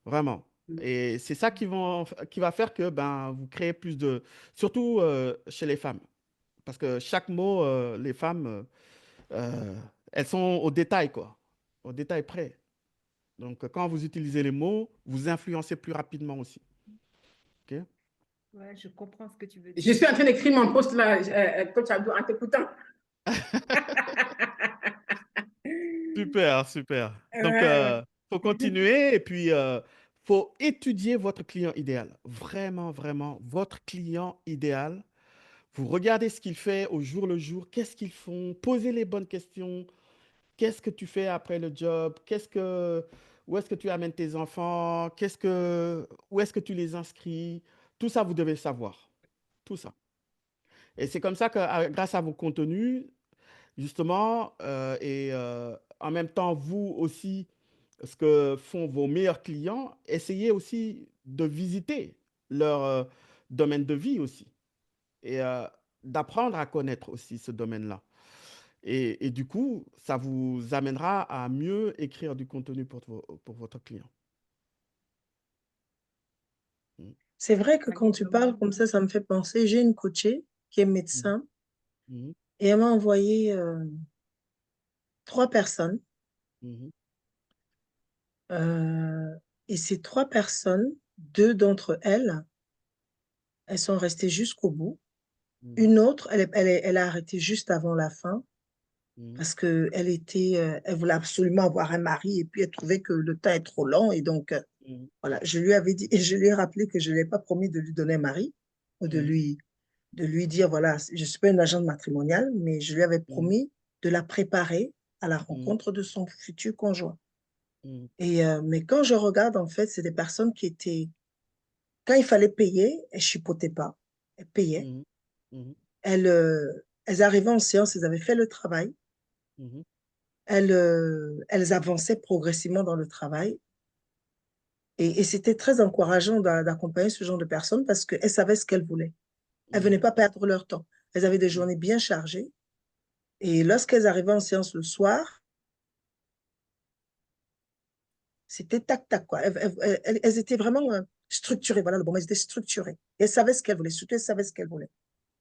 Vraiment. Et c'est ça qui va faire que ben, vous créez plus de... Surtout chez les femmes. Parce que chaque mot, les femmes, elles sont au détail, quoi. Au détail près. Donc, quand vous utilisez les mots, vous influencez plus rapidement aussi. OK?
Ouais, je comprends ce que tu veux
Je
dire.
suis en train d'écrire mon post là, coach Abdou, en t'écoutant.
Super, super. Donc,
Ouais.
faut continuer et puis, faut étudier votre client idéal. Vraiment, vraiment, votre client idéal. Vous regardez ce qu'il fait au jour le jour, qu'est-ce qu'ils font, posez les bonnes questions. Qu'est-ce que tu fais après le job? Où est-ce que tu amènes tes enfants? Où est-ce que tu les inscris? Tout ça, vous devez savoir. Tout ça. Et c'est comme ça que, grâce à vos contenus, justement, et en même temps, vous aussi, ce que font vos meilleurs clients, essayez aussi de visiter leur domaine de vie aussi et d'apprendre à connaître aussi ce domaine-là. Et du coup, ça vous amènera à mieux écrire du contenu pour votre client. Mm.
C'est vrai que quand tu parles comme ça me fait penser, j'ai une coachée qui est
Mhm.
médecin
Mhm.
et elle m'a envoyé 3 personnes.
Mhm.
euh, et ces 3 personnes, 2 d'entre elles, elles sont restées jusqu'au bout.
Mhm.
Une autre, elle a arrêté juste avant la fin
Mhm.
parce elle voulait absolument avoir un mari et puis elle trouvait que le temps est trop long. Et donc,
Mhm.
voilà, je lui avais dit et je lui ai rappelé que je ne lui ai pas promis de lui donner un mari ou
Mhm.
de lui dire, voilà, je ne suis pas une agente matrimoniale, mais je lui avais
Mhm.
promis de la préparer à la
Mhm.
rencontre de son futur conjoint.
Mhm.
Mais quand je regarde, en fait, c'est des personnes qui étaient, quand il fallait payer, elles ne chipotaient pas, elles payaient.
Mhm. Mhm.
Elles arrivaient en séance, elles avaient fait le travail,
Mhm.
elles avançaient progressivement dans le travail. Et c'était très encourageant d'accompagner ce genre de personnes parce qu'elles savaient ce qu'elles voulaient. Elles ne venaient
Mhm.
pas perdre leur temps. Elles avaient des
Mhm.
journées bien chargées. Et lorsqu'elles arrivaient en séance le soir, c'était tac-tac, quoi. Elles étaient vraiment structurées. Voilà le bon mot, elles étaient structurées. Et elles savaient ce qu'elles voulaient. Surtout, elles savaient ce qu'elles voulaient.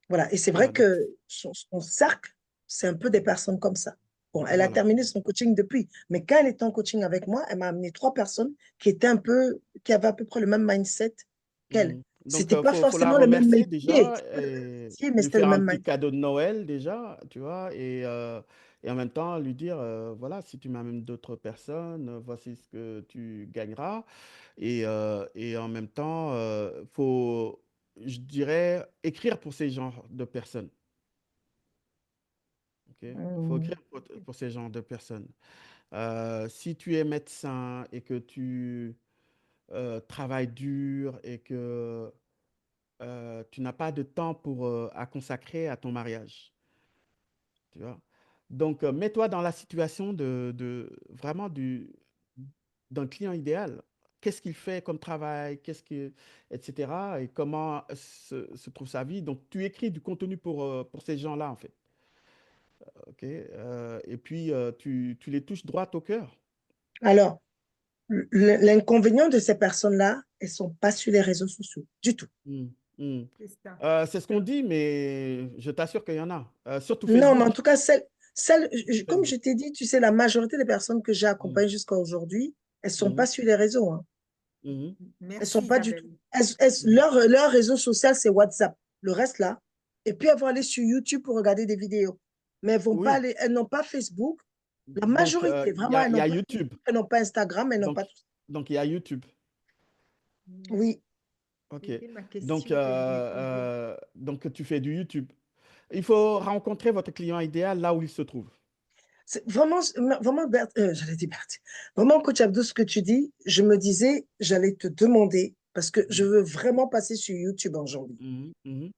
Voilà. Et c'est vrai
Ah, donc,
que son cercle, c'est un peu des personnes comme ça. Bon, elle a
voilà.
terminé son coaching depuis. Mais quand elle était en coaching avec moi, elle m'a amené 3 personnes qui avaient à peu près le même mindset qu'elle.
Mhm. Donc,
C'était pas
faut la
forcément le même
remercier
métier.
déjà
C'était pas le même
et
métier, mais
lui
c'était le
faire un
même
petit
mindset.
cadeau de Noël déjà, tu vois, et en même temps lui dire, voilà, si tu m'amènes d'autres personnes, voici ce que tu gagneras. Et en même temps, faut, je dirais, écrire pour ces genres de personnes. Ok. Il faut
Mm.
écrire pour ces genres de personnes. Si tu es médecin et que tu travailles dur et que tu n'as pas de temps à consacrer à ton mariage, tu vois. Donc, mets-toi dans la situation vraiment d'un client idéal. Qu'est-ce qu'il fait comme travail, etc. Et comment se trouve sa vie. Donc, tu écris du contenu pour ces gens-là, en fait. OK? Et puis, tu les touches droit au cœur.
Alors, l'inconvénient de ces personnes-là, elles ne sont pas sur les réseaux sociaux du tout.
Mm, mm.
C'est ça.
C'est ce qu'on dit, mais je t'assure qu'il y en a. Surtout
Non, mais en
Facebook.
tout cas, comme
Facebook.
je t'ai dit, tu sais, la majorité des personnes que j'ai
Mm,
accompagnées jusqu'à aujourd'hui, elles ne sont
mhm,
pas sur les réseaux, hein.
mhm,
Elles ne sont
Merci
pas du tout.
Isabelle.
mhm.
Leur réseau social, c'est WhatsApp. Le reste, là. Et puis, elles vont aller sur YouTube pour regarder des vidéos. Mais
Oui.
elles n'ont pas Facebook. La
Donc,
majorité,
il y
vraiment,
a,
elles
il y
n'ont
a
pas
YouTube.
Facebook, elles n'ont pas Instagram, elles n'ont
Donc,
pas tout ça.
donc, il y a YouTube.
Oui.
OK.
C'était ma question que je voulais poser.
Donc, tu fais du YouTube. Il faut rencontrer votre client idéal là où il se trouve.
Vraiment, vraiment, j'allais dire Bertie. Vraiment, coach Abdou, ce que tu dis, je me disais, j'allais te demander, parce que je
Mhm,
veux vraiment passer sur YouTube en janvier.
mhm, mhm.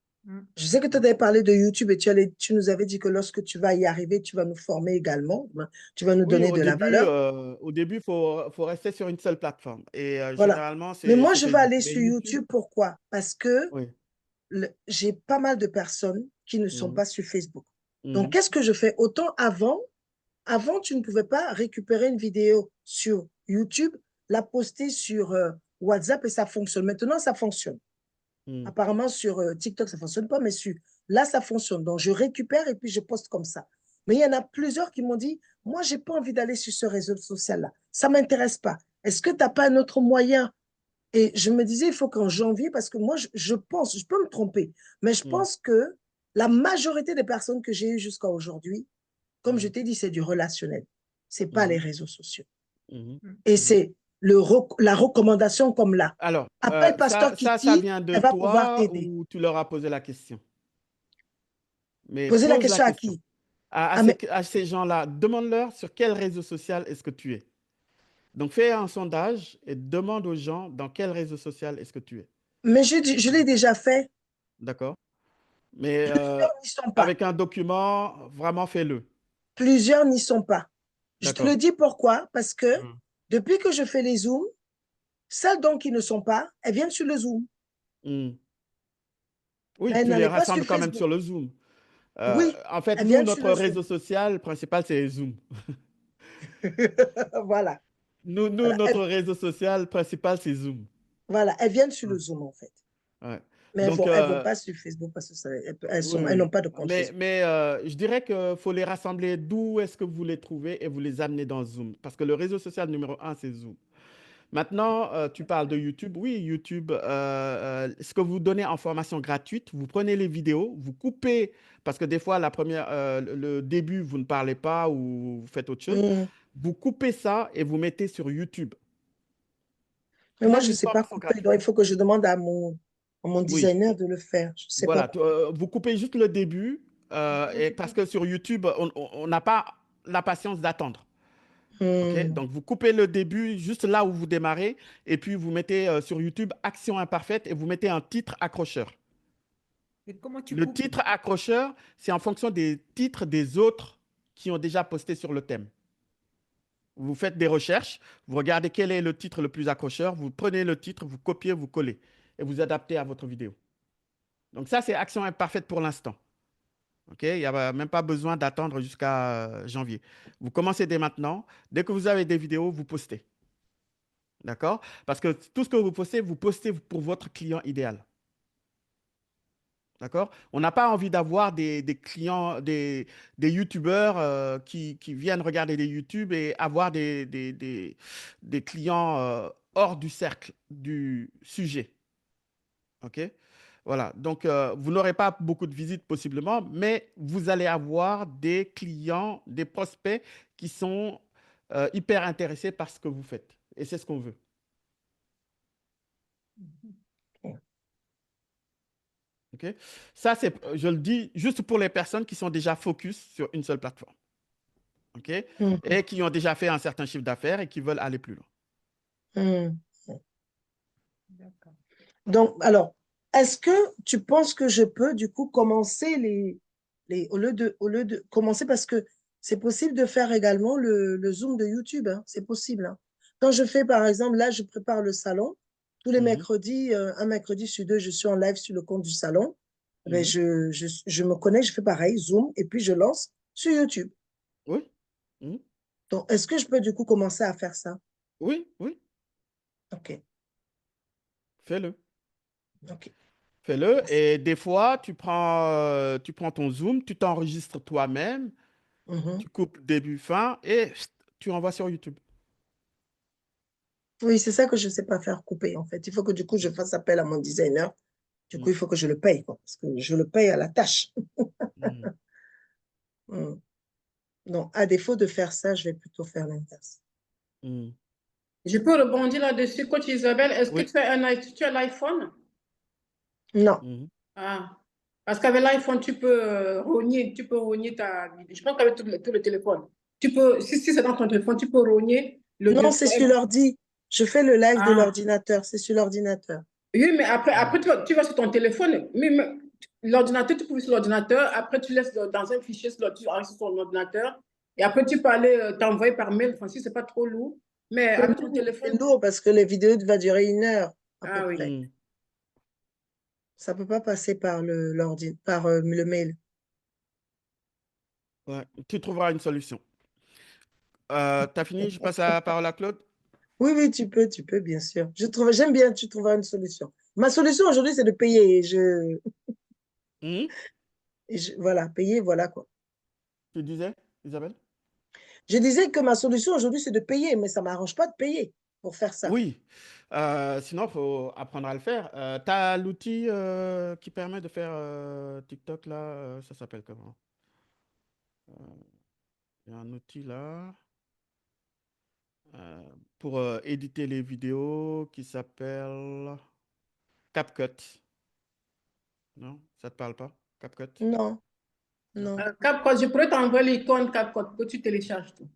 Je sais que tu avais parlé de YouTube et tu nous avais dit que lorsque tu vas y arriver, tu vas nous former également. Tu vas nous
Oui,
donner de la valeur.
au début, faut rester sur une seule plateforme. Et
Voilà.
généralement,
Mais moi,
c'est
je vais
Facebook.
aller
Mais
sur
YouTube,
YouTube. Pourquoi? Parce que
oui.
j'ai pas mal de personnes qui ne sont
Mhm,
pas sur Facebook. Donc,
mhm,
qu'est-ce que je fais? Autant avant, tu ne pouvais pas récupérer une vidéo sur YouTube, la poster sur WhatsApp et ça fonctionne. Maintenant, ça fonctionne.
mhm,
Apparemment, sur TikTok, ça ne fonctionne pas, mais là, ça fonctionne. Donc, je récupère et puis je poste comme ça. Mais il y en a plusieurs qui m'ont dit, moi, je n'ai pas envie d'aller sur ce réseau social-là. Ça ne m'intéresse pas. Est-ce que tu n'as pas un autre moyen? Et je me disais, il faut qu'en janvier, parce que moi, je pense, je peux me tromper, mais je
mhm,
pense que la majorité des personnes que j'ai eues jusqu'à aujourd'hui, comme je
mhm,
t'ai dit, c'est du relationnel. Ce n'est pas les
mhm,
réseaux sociaux.
mhm,
Et
mhm.
c'est la recommandation comme là.
Alors,
Appelle Pasteur
ça
Kitty,
vient de
elle va pouvoir
toi
t'aider.
ou tu leur as posé la question? Mais
Posez la
pose la
question à
question.
qui? Ah, mais,
À ces gens-là, demande-leur sur quel réseau social est-ce que tu es. Donc, fais un sondage et demande aux gens dans quel réseau social est-ce que tu es.
mais je l'ai déjà fait.
D'accord? Mais
Plusieurs n'y sont pas.
avec un document, vraiment fais-le.
Plusieurs n'y sont pas. Je te
D'accord.
le dis pourquoi? Parce que
Mm.
depuis que je fais les Zooms, celles donc qui ne sont pas, elles viennent sur le Zoom.
Mm.
Mais
Oui,
elle
tu
n'en
les
est pas sur
rassembles quand même
Facebook.
sur le Zoom.
Oui,
En fait,
elles
nous,
viennent sur
notre
le Zoom.
réseau social principal, c'est Zoom.
Voilà. Voilà.
Notre réseau social principal, c'est Zoom.
Voilà. Elles viennent sur
Ouais.
le Zoom, en fait.
Ouais.
Mais
Donc,
elles vont pas sur Facebook parce que
oui,
elles
oui.
n'ont pas de compte Facebook.
Mais je dirais qu'il faut les rassembler d'où est-ce que vous les trouvez et vous les amenez dans Zoom. Parce que le réseau social numéro un, c'est Zoom. Maintenant, tu parles de YouTube. Oui, YouTube, ce que vous donnez en formation gratuite, vous prenez les vidéos, vous coupez, parce que des fois, le début, vous ne parlez pas ou vous faites autre chose.
Mm.
Vous coupez ça et vous mettez sur YouTube.
Mais moi,
Même
je ne
une
sais pas
formation
couper.
gratuite.
Donc, il faut que je demande à mon
Oui,
designer de le faire. Je ne sais pas
voilà.
couper.
Vous coupez juste le début, et parce que sur YouTube, on n'a pas la patience d'attendre. OK?
Mm.
Donc, vous coupez le début juste là où vous démarrez, et puis vous mettez sur YouTube Action imparfaite et vous mettez un titre accrocheur.
Et comment tu
Le
coupes?
titre accrocheur, c'est en fonction des titres des autres qui ont déjà posté sur le thème. Vous faites des recherches, vous regardez quel est le titre le plus accrocheur, vous prenez le titre, vous copiez, vous collez et vous adaptez à votre vidéo. Donc ça, c'est Action imparfaite pour l'instant. OK? Il n'y a même pas besoin d'attendre jusqu'à janvier. Vous commencez dès maintenant. Dès que vous avez des vidéos, vous postez. D'accord? Parce que tout ce que vous postez pour votre client idéal. D'accord? On n'a pas envie d'avoir des clients, des youtubeurs qui viennent regarder des YouTube et avoir des clients hors du cercle du sujet. OK? Voilà. Donc, vous n'aurez pas beaucoup de visites possiblement, mais vous allez avoir des clients, des prospects qui sont hyper intéressés par ce que vous faites. Et c'est ce qu'on veut. OK? Ça, je le dis juste pour les personnes qui sont déjà focus sur une seule plateforme. OK?
Mm.
Et qui ont déjà fait un certain chiffre d'affaires et qui veulent aller plus loin.
Mm.
D'accord.
Donc, alors, est-ce que tu penses que je peux, du coup, commencer au lieu de commencer, parce que c'est possible de faire également le Zoom de YouTube, hein, c'est possible. Hein. Quand je fais, par exemple, là, je prépare le salon. Tous les
Mhm,
mercredis, un mercredi sur deux, je suis en live sur le compte du salon. Ben,
mhm.
je me connecte, je fais pareil, Zoom, et puis je lance sur YouTube.
Oui. Mhm.
Donc, est-ce que je peux, du coup, commencer à faire ça?
Oui, oui.
OK,
Fais-le.
OK.
Fais-le.
Merci.
Et des fois, tu prends ton Zoom, tu t'enregistres toi-même,
Mhm.
tu coupes début, fin et tu envoies sur YouTube.
Oui, c'est ça que je ne sais pas faire couper, en fait. Il faut que, du coup, je fasse appel à mon designer. Du coup,
Mhm,
il faut que je le paye, quoi, parce que je le paye à la tâche.
mhm,
Mm. Donc, à défaut de faire ça, je vais plutôt faire l'inverse.
mhm.
Je peux rebondir là-dessus, coach Isabelle. Est-ce que
Oui.
tu as l'iPhone?
Non.
Mhm.
Ah, parce qu'avec l'iPhone, tu peux rogner ta. Je pense qu'avec tout le téléphone, tu peux, si c'est dans ton téléphone, tu peux rogner le
Non,
dessus.
c'est sur l'ordi. Je fais le live de
Ah,
l'ordinateur. C'est sur l'ordinateur.
oui, mais après
Mhm.
tu vas sur ton téléphone. l'ordinateur, tu peux sur l'ordinateur, après tu laisses dans un fichier, tu enregistres sur ton ordinateur, et après tu peux aller t'envoyer par mail, enfin, si c'est pas trop lourd, mais avec ton
C'est
téléphone.
lourd parce que les vidéos vont durer 1 heure à peu
Ah oui.
près.
Hmm.
Ça ne peut pas passer par le mail.
Ouais, tu trouveras une solution. T'as fini? Je passe la parole à Claude.
Oui, oui, tu peux, bien sûr. J'aime bien, tu trouveras une solution. Ma solution aujourd'hui, c'est de payer.
Hmm.
Voilà, payer, voilà quoi.
Tu disais, Isabelle?
Je disais que ma solution aujourd'hui, c'est de payer, mais ça ne m'arrange pas de payer pour faire ça.
Oui. Sinon, il faut apprendre à le faire. Tu as l'outil qui permet de faire TikTok là. Ça s'appelle comment? Il y a un outil là pour éditer les vidéos qui s'appelle CapCut. Non, ça te parle pas? CapCut?
Non,
Non.
non.
CapCut, je pourrais t'envoyer l'icône CapCut que tu télécharges tout.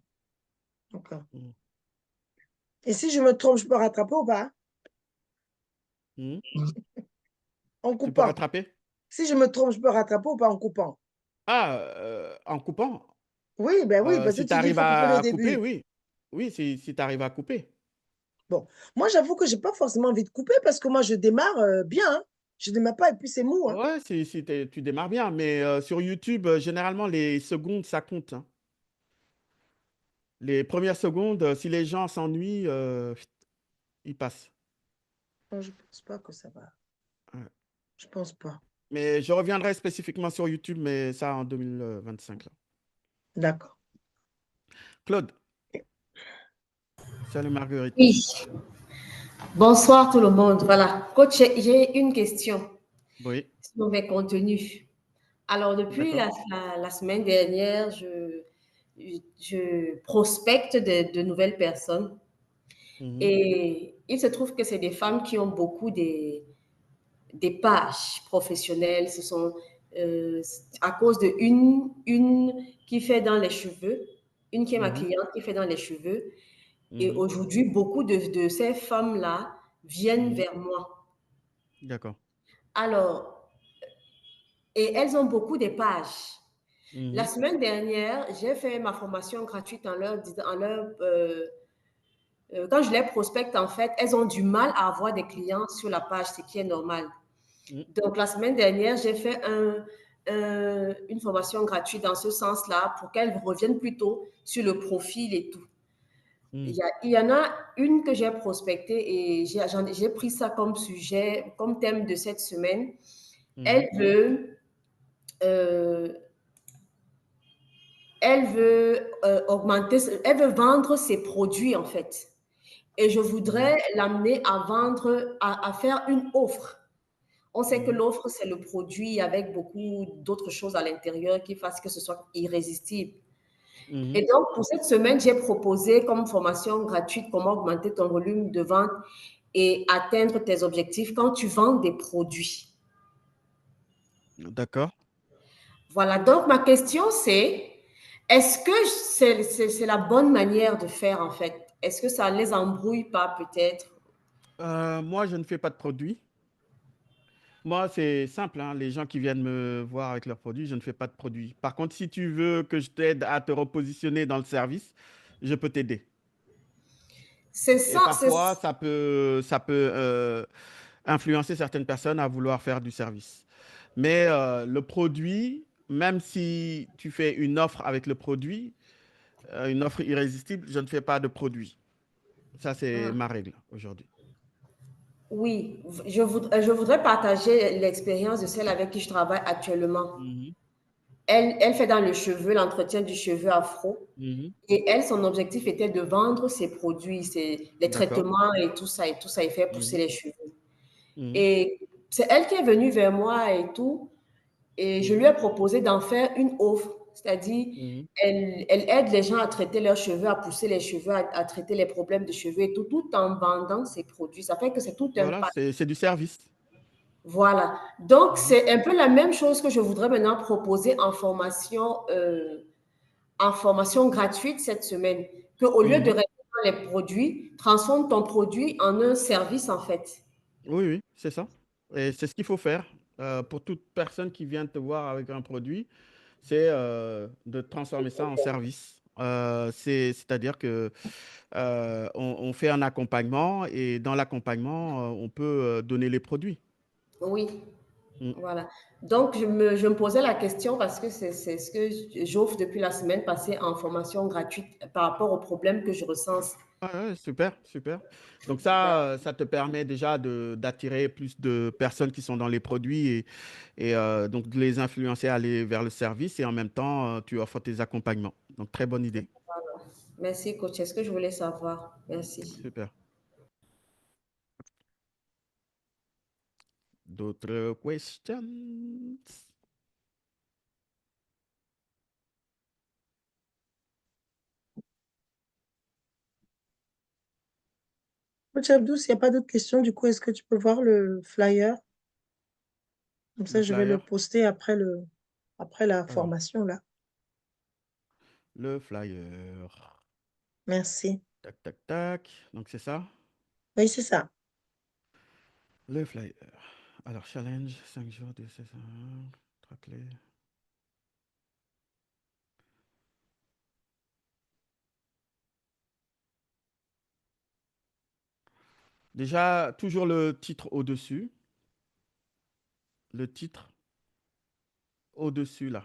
D'accord.
Hmm.
Et si je me trompe, je peux rattraper ou pas?
Hmm.
En
Tu peux
coupant.
rattraper?
Si je me trompe, je peux rattraper ou pas en coupant?
Ah, en coupant.
Oui, ben oui, parce que
Si tu
tu dis qu'il
arrives
faut couper le
à couper,
début.
oui. Oui, si tu arrives à couper.
Bon, moi, j'avoue que je n'ai pas forcément envie de couper parce que moi, je démarre bien, hein. Je ne démarre pas et puis c'est mou, hein.
Ouais, tu démarres bien, mais sur YouTube, généralement, les secondes, ça compte, hein. Les premières secondes, si les gens s'ennuient, ils passent.
Non, je ne pense pas que ça va.
Ouais.
Je pense pas.
Mais je reviendrai spécifiquement sur YouTube, mais ça en 2025, là.
D'accord.
Claude, salut Marguerite.
Oui, bonsoir tout le monde. Voilà, coach, j'ai une question
Oui,
sur mes contenus. Alors, depuis
d'accord.
la semaine dernière, je prospecte de nouvelles personnes
Mhm,
et il se trouve que c'est des femmes qui ont beaucoup des pages professionnelles. Ce sont à cause de une qui fait dans les cheveux, une qui est ma
mhm,
cliente qui fait dans les cheveux. Et
mhm,
aujourd'hui, beaucoup de ces femmes-là viennent
mhm.
vers moi.
D'accord.
Alors, et elles ont beaucoup de pages. La
Mhm,
semaine dernière, j'ai fait ma formation gratuite quand je les prospecte, en fait, elles ont du mal à avoir des clients sur la page, ce qui est normal.
mhm,
Donc, la semaine dernière, j'ai fait une formation gratuite dans ce sens-là pour qu'elles reviennent plutôt sur le profil et tout.
mhm,
Il y en a une que j'ai prospectée et j'ai pris ça comme sujet, comme thème de cette semaine.
mhm,
Elle veut, euh, elle veut vendre ses produits en fait. Et je
mhm,
voudrais l'amener à vendre, à faire une offre. On sait que
mhm,
l'offre, c'est le produit avec beaucoup d'autres choses à l'intérieur qui fassent que ce soit irrésistible.
mhm.
Et donc, pour cette semaine, j'ai proposé comme formation gratuite comment augmenter ton volume de vente et atteindre tes objectifs quand tu vends des produits.
D'accord.
Voilà, donc ma question c'est, est-ce que c'est la bonne manière de faire en fait? Est-ce que ça ne les embrouille pas peut-être?
Moi, je ne fais pas de produits. Moi, c'est simple, hein. Les gens qui viennent me voir avec leurs produits, je ne fais pas de produits. Par contre, si tu veux que je t'aide à te repositionner dans le service, je peux t'aider.
C'est
Et
ça, c'est
parfois, ça peut influencer certaines personnes à vouloir faire du service. Mais le produit, même si tu fais une offre avec le produit, une offre irrésistible, je ne fais pas de produit. Ça, c'est ma règle aujourd'hui.
oui, je voudrais partager l'expérience de celle avec qui je travaille actuellement.
Mhm,
Elle fait dans le cheveu, l'entretien du cheveu afro.
mhm.
Et elle, son objectif était de vendre ses produits, les
D'accord.
traitements et tout ça, il fait pousser
Mhm,
les cheveux.
mhm,
Et c'est elle qui est venue vers moi et tout. Et je
mhm,
lui ai proposé d'en faire une offre. C'est-à-dire,
mhm.
elle aide les gens à traiter leurs cheveux, à pousser les cheveux, à traiter les problèmes de cheveux et tout, tout en vendant ses produits. Ça fait que c'est tout un
Voilà,
pack.
c'est du service.
Voilà. Donc,
Mhm,
c'est un peu la même chose que je voudrais maintenant proposer en formation gratuite cette semaine. Qu'au lieu de
mhm.
rester dans les produits, transforme ton produit en un service en fait.
Oui, oui, c'est ça. Et c'est ce qu'il faut faire. pour toute personne qui vient te voir avec un produit, c'est de transformer ça en service. C'est-à-dire que on fait un accompagnement et dans l'accompagnement, on peut donner les produits.
Oui,
Mm.
voilà. Donc, je me posais la question parce que c'est ce que j'offre depuis la semaine passée en formation gratuite par rapport aux problèmes que je recense.
Ah ouais, super, super. Donc ça te permet déjà d'attirer plus de personnes qui sont dans les produits et donc de les influencer à aller vers le service et en même temps, tu offres tes accompagnements. Donc très bonne idée.
Merci, coach. C'est ce que je voulais savoir. Merci.
Super. D'autres questions?
Coach Abdou, s'il n'y a pas d'autres questions, du coup, est-ce que tu peux voir le flyer? Comme
Le
ça, je vais le
flyer.
poster après la
Alors,
formation, là.
le flyer.
Merci.
Tac, tac, tac. Donc c'est ça.
Oui, c'est ça.
Le flyer. Alors, challenge, 5 jours de saison. 3 clés. Déjà, toujours le titre au-dessus. Le titre au-dessus, là.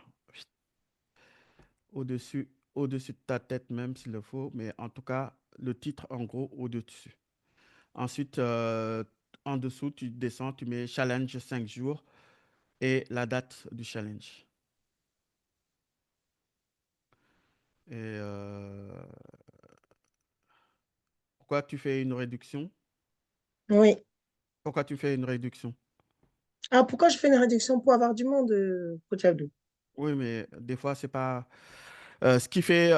Au-dessus, au-dessus de ta tête, même s'il le faut. Mais en tout cas, le titre, en gros, au-dessus. Ensuite, en dessous, tu descends, tu mets challenge 5 jours et la date du challenge. Et pourquoi tu fais une réduction?
Oui.
Pourquoi tu fais une réduction?
Ah, pourquoi je fais une réduction pour avoir du monde, Coach Abdou?
Oui, mais des fois, c'est pas. Ce qui fait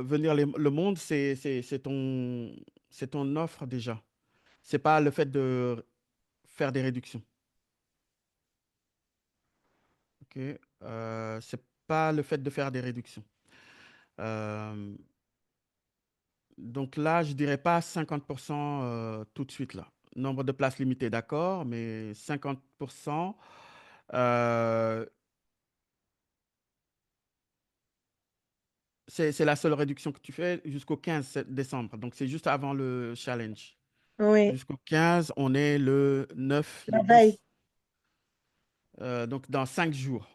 venir le monde, c'est ton offre déjà. C'est pas le fait de faire des réductions. Ok. C'est pas le fait de faire des réductions. Euh, donc là, je dirais pas 50% tout de suite là. Nombre de places limitées, d'accord, mais 50%, euh, c'est la seule réduction que tu fais jusqu'au 15 décembre. Donc c'est juste avant le challenge.
Oui.
Jusqu'au 15, on est le 9, le
La veille.
10. Donc dans 5 jours.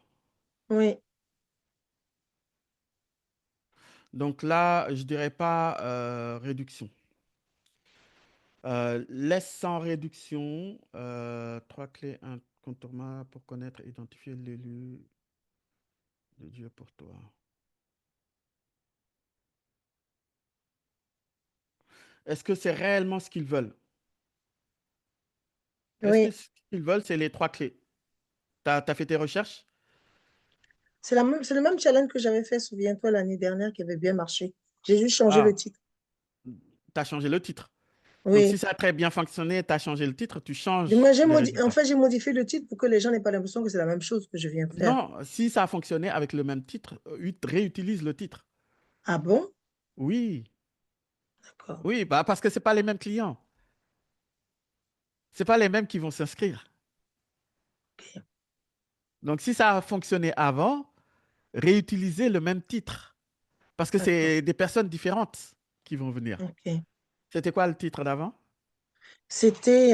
Oui.
Donc là, je dirais pas réduction. Laisse sans réduction. 3 clés incontournables pour connaître et identifier l'élu de Dieu pour toi. Est-ce que c'est réellement ce qu'ils veulent? Est-ce que
Oui.
ce qu'ils veulent, c'est les 3 clés? Tu as fait tes recherches?
C'est le même challenge que j'avais fait, souviens-toi, l'année dernière, qui avait bien marché. J'ai juste changé le
Ah,
titre.
tu as changé le titre. Donc si
Oui.
ça a très bien fonctionné, tu as changé le titre, tu
Moi,
changes les
En
résultats.
fait, j'ai modifié le titre pour que les gens n'aient pas l'impression que c'est la même chose que je viens faire.
Non, si ça a fonctionné avec le même titre, réutilise le titre.
Ah bon?
Oui,
D'accord.
oui, bah parce que ce pas les mêmes clients. Ce pas les mêmes qui vont s'inscrire.
Ok.
Donc si ça a fonctionné avant, réutilisez le même titre. Parce que
D'accord.
c'est des personnes différentes qui vont venir.
Ok.
C'était quoi le titre d'avant?
C'était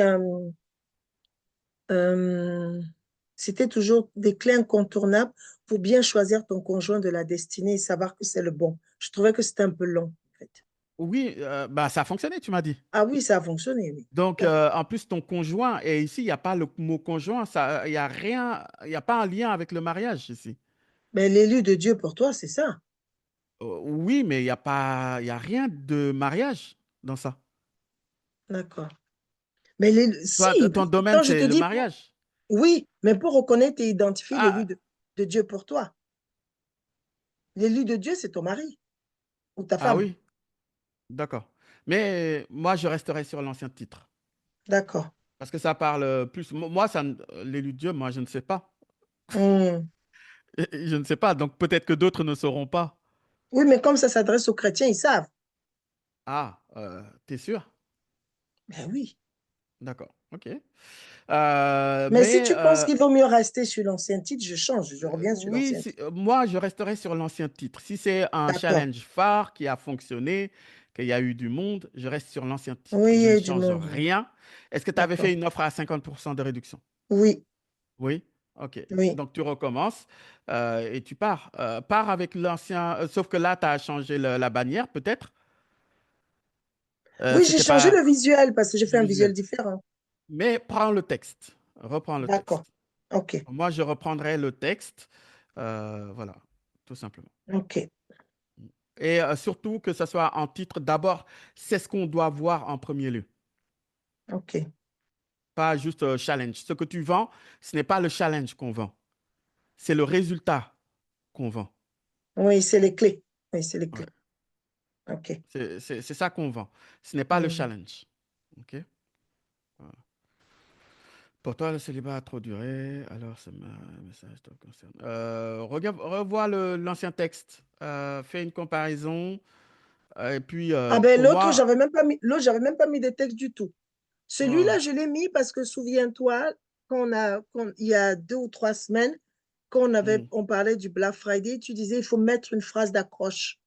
euh, c'était toujours des clés incontournables pour bien choisir ton conjoint de la destinée et savoir que c'est le bon. Je trouvais que c'était un peu long, en fait.
Oui, bah, ça a fonctionné, tu m'as dit.
Ah oui, ça a fonctionné, oui.
Donc,
D'accord.
en plus, ton conjoint, et ici, il n'y a pas le mot conjoint, il n'y a rien, il n'y a pas un lien avec le mariage ici.
Mais l'élu de Dieu pour toi, c'est ça.
Oui, mais il n'y a pas, il y a rien de mariage dans ça.
D'accord. Mais
Toi,
si,
ton domaine,
quand je te
c'est le
dis
mariage.
oui, mais pour reconnaître et identifier l'élu
Ah,
de Dieu pour toi. L'élu de Dieu, c'est ton mari ou ta
ah
femme.
oui, d'accord. Mais moi, je resterai sur l'ancien titre.
D'accord.
Parce que ça parle plus. Moi, l'élu de Dieu, moi, je ne sais pas.
Hmm.
Je ne sais pas. Donc, peut-être que d'autres ne sauront pas.
Oui, mais comme ça s'adresse aux chrétiens, ils savent.
Ah, t'es sûr?
Ben oui.
D'accord. OK.
Mais si
Mais
tu penses qu'il vaut mieux rester sur l'ancien titre, je change, je reviens sur
oui,
l'ancien titre.
moi, je resterai sur l'ancien titre. Si c'est un
D'accord.
challenge phare qui a fonctionné, qu'il y a eu du monde, je reste sur l'ancien titre.
Oui, il
Je
y a
ne
eu du
change
monde. Oui.
rien. Est-ce que tu avais fait
D'accord.
une offre à 50% de réduction?
Oui,
Oui. OK.
oui.
Donc, tu recommences et tu pars. Pars avec l'ancien, sauf que là, tu as changé la bannière, peut-être.
Oui, j'ai
C'était
changé
pas
le visuel parce que j'ai fait un visuel
visuel.
différent.
Mais prends le texte. Reprends le
D'accord.
texte.
OK.
Moi, je reprendrai le texte. Voilà, tout simplement.
OK.
Et surtout que ce soit en titre. D'abord, c'est ce qu'on doit voir en premier lieu.
OK.
Pas juste challenge. Ce que tu vends, ce n'est pas le challenge qu'on vend. C'est le résultat qu'on vend.
Oui, c'est les clés. Oui, c'est les
Ouais.
clés. OK.
C'est ça qu'on vend. Ce n'est pas le
Mhm.
challenge. OK? Voilà. Pour toi, le célibat a trop duré. Alors, ce message te concerne. Revois l'ancien texte. Fais une comparaison. Et puis,
Ah ben
pour
l'autre,
moi,
j'avais même pas mis de texte du tout.
euh,
Celui-là, je l'ai mis parce que souviens-toi, il y a 2 ou 3 semaines,
hmm,
on parlait du Black Friday, tu disais il faut mettre une phrase d'accroche.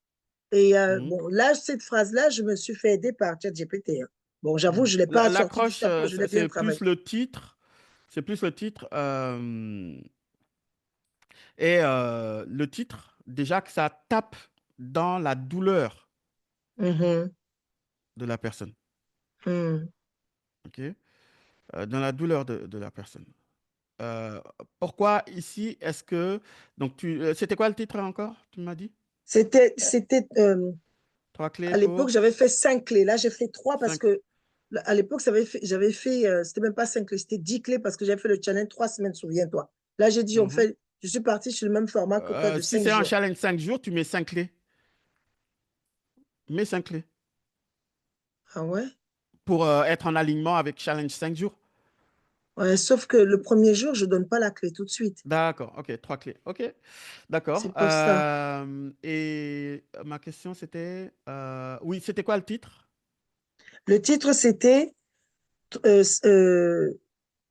Et
hmm,
bon, là, cette phrase-là, je me suis fait aider par ChatGPT. Hein. Bon, j'avoue,
hmm.
je ne l'ai pas sorti du
L'accroche,
chapeau, je l'ai bien
c'est plus
travaillé.
le titre. C'est plus le titre. Et le titre, déjà que ça tape dans la douleur
Mhm,
de la personne.
mhm.
OK? Dans la douleur de la personne. Euh, Pourquoi ici, est-ce que... Donc, c'était quoi le titre encore, tu m'as dit?
C'était,
Trois clés
à l'époque,
pour
j'avais fait 5 clés. Là, j'ai fait 3 parce
cinq.
que, à l'époque, j'avais fait c'était même pas 5 clés, c'était 10 clés parce que j'avais fait le challenge 3 semaines, souviens-toi. Là, j'ai dit,
Mhm.
je suis parti sur le même format que toi de
Si
5
c'est un
jours.
challenge 5 jours, tu mets 5 clés. Mets 5 clés.
Ah ouais?
Pour être en alignement avec challenge 5 jours.
Ouais, sauf que le premier jour, je ne donne pas la clé tout de suite.
D'accord, ok, 3 clés. Ok, d'accord.
C'est pour ça.
Et ma question, c'était... oui, c'était quoi le titre?
Le titre, c'était euh, euh,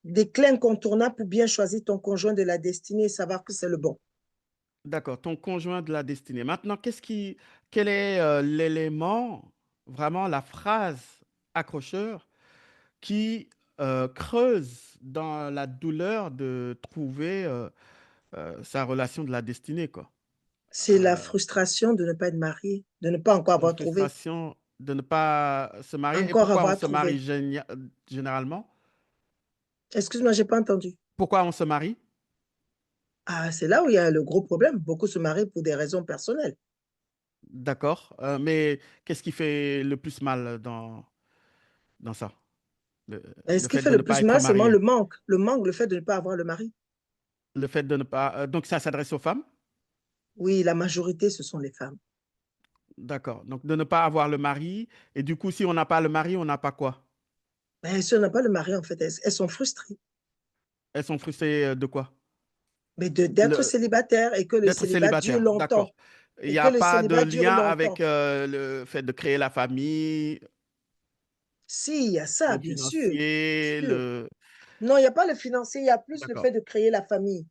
des clés incontournables pour bien choisir ton conjoint de la destinée et savoir que c'est le bon.
D'accord, ton conjoint de la destinée. Maintenant, quel est l'élément, vraiment la phrase accrocheur qui creuse dans la douleur de trouver sa relation de la destinée, quoi.
C'est la
Euh,
frustration de ne pas être marié, de ne pas encore
la
avoir trouvé,
frustration de ne pas se marier. Et
encore
pourquoi on
avoir
se marie
trouvé.
généralement?
Excuse-moi, j'ai pas entendu.
Pourquoi on se marie?
Ah, c'est là où il y a le gros problème. Beaucoup se marient pour des raisons personnelles.
D'accord. Mais qu'est-ce qui fait le plus mal dans ça? Le,
Et ce
le
qui
fait
fait
de
le
ne
plus
pas être
mal, c'est le
marié.
manque. Le manque, le fait de ne pas avoir le mari.
Le fait de ne pas... donc, ça s'adresse aux femmes?
Oui, la majorité, ce sont les femmes.
D'accord. Donc, de ne pas avoir le mari. Et du coup, si on n'a pas le mari, on n'a pas quoi?
Mais si on n'a pas le mari, en fait, elles sont frustrées.
Elles sont frustrées de quoi?
Mais d'être
Le,
célibataire et que le
d'être
célibat dure
célibataire.
longtemps.
D'accord. Il
Et
n'y
que
a
le
pas de
célibat dure
lien avec
longtemps.
le fait de créer la famille,
Si, il y a ça,
le
bien sûr. Bien
financier,
sûr. Non, il n'y a pas le financier, il y a plus le
D'accord.
fait de créer la famille.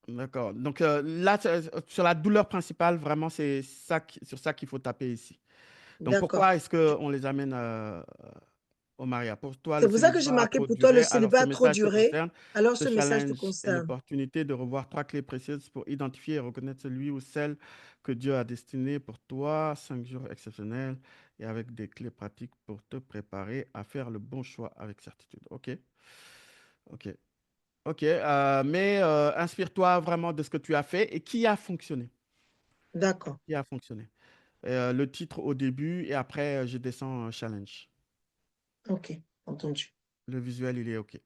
D'accord. Donc là, sur la douleur principale, vraiment, c'est ça sur ça qu'il faut taper ici. Donc
D'accord.
pourquoi est-ce qu'on les amène au mariage? Pour toi,
C'est
le
pour ça que j'ai
célibat a
marqué
trop
pour toi, le
duré. Alors
célibat
ce
a trop
message te
duré.
concerne.
Alors
Ce
ce message te
challenge est
concerne.
l'opportunité de revoir trois clés précieuses pour identifier et reconnaître celui ou celle que Dieu a destiné pour toi. 5 jours exceptionnels et avec des clés pratiques pour te préparer à faire le bon choix avec certitude. OK? OK. OK. Mais inspire-toi vraiment de ce que tu as fait et qui a fonctionné.
D'accord.
Qui a fonctionné. Le titre au début et après, je descends un challenge.
OK. Entendu.
Le visuel, il est OK.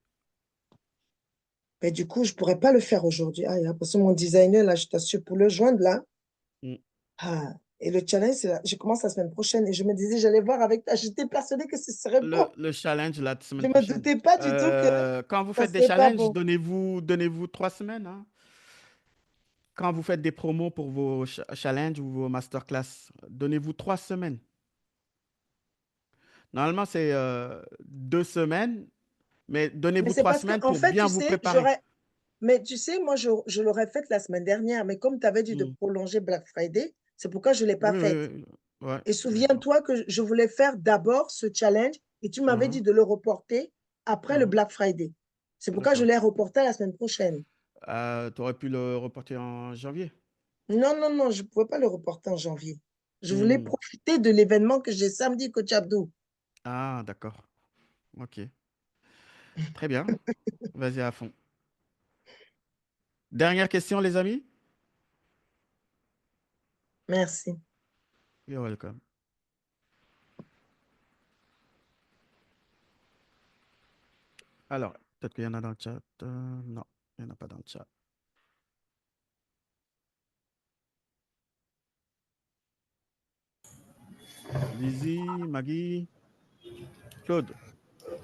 Mais du coup, je ne pourrais pas le faire aujourd'hui. Ah, parce que mon designer, là, je t'assure, pour le joindre, là.
Mm.
Ah, et le challenge, je commence la semaine prochaine. Et je me disais, j'allais voir avec toi. J'étais persuadée que ce serait bon.
Le challenge la
Je
semaine
ne me
prochaine.
doutais pas du tout que
Quand vous
ça ne
faites des
serait pas
challenges,
bon.
donnez-vous 3 semaines, hein. Quand vous faites des promos pour vos challenges ou vos masterclass, donnez-vous 3 semaines. Normalement, c'est 2 semaines Mais
Mais
donnez-vous
c'est
3
parce que,
semaines
en
pour
fait,
bien
tu
vous
sais,
préparer.
mais tu sais, moi, je l'aurais faite la semaine dernière, mais comme tu avais dit de
Hmm.
prolonger Black Friday, c'est pourquoi je ne l'ai pas
Oui, oui,
faite.
oui. Ouais,
Et
d'accord.
souviens-toi que je voulais faire d'abord ce challenge et tu m'avais dit
Mhm,
de le reporter après le
mhm.
Black Friday. C'est pourquoi je
D'accord.
l'ai reporté à la semaine prochaine.
Tu aurais pu le reporter en janvier.
Non, non, non, je ne pouvais pas le reporter en janvier. Je voulais
Hmm.
profiter de l'événement que j'ai samedi, Coach Abdou.
Ah, d'accord. Ok. Très bien. Vas-y à fond. Dernière question, les amis.
Merci.
You're welcome. Alors, peut-être qu'il y en a dans le chat. Non, il n'y en a pas dans le chat. Lizzie, Maggie, Claude.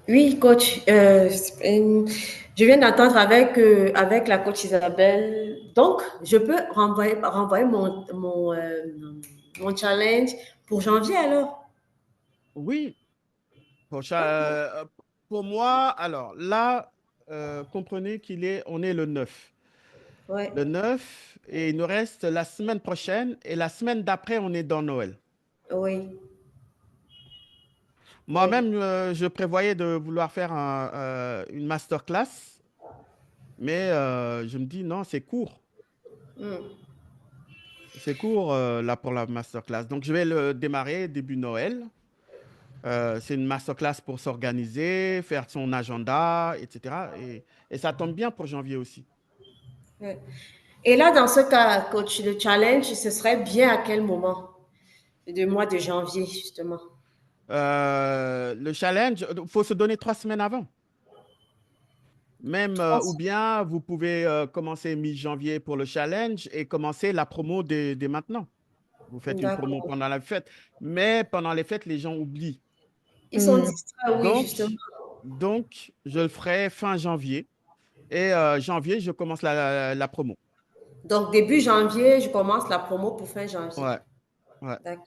Oui, coach. Je viens d'entendre avec la coach Isabelle. Donc, je peux renvoyer mon challenge pour janvier alors.
Oui, pour moi, alors là, comprenez on est le 9.
Ouais,
Le 9, et il nous reste la semaine prochaine, et la semaine d'après, on est dans Noël.
oui, oui.
Moi-même, je prévoyais de vouloir faire une masterclass, mais je me dis non, c'est court.
Hmm.
C'est court là pour la masterclass. Donc, je vais le démarrer début Noël. C'est une masterclass pour s'organiser, faire son agenda, etc. Et ça tombe bien pour janvier aussi.
Ouais. Et là, dans ce cas, coach, le challenge, ce serait bien à quel moment? Du mois de janvier, justement.
Le challenge, il faut se donner 3 semaines avant. Même, ou bien vous pouvez commencer mi-janvier pour le challenge et commencer la promo dès maintenant. Vous faites une promo
D'accord.
pendant la fête, mais pendant les fêtes, les gens oublient.
Ils sont
Hmm.
distraits, oui, justement.
Donc, donc, je le ferai fin janvier. Et janvier, je commence la promo.
Donc, début janvier, je commence la promo pour fin janvier.
Ouais, ouais.
D'accord.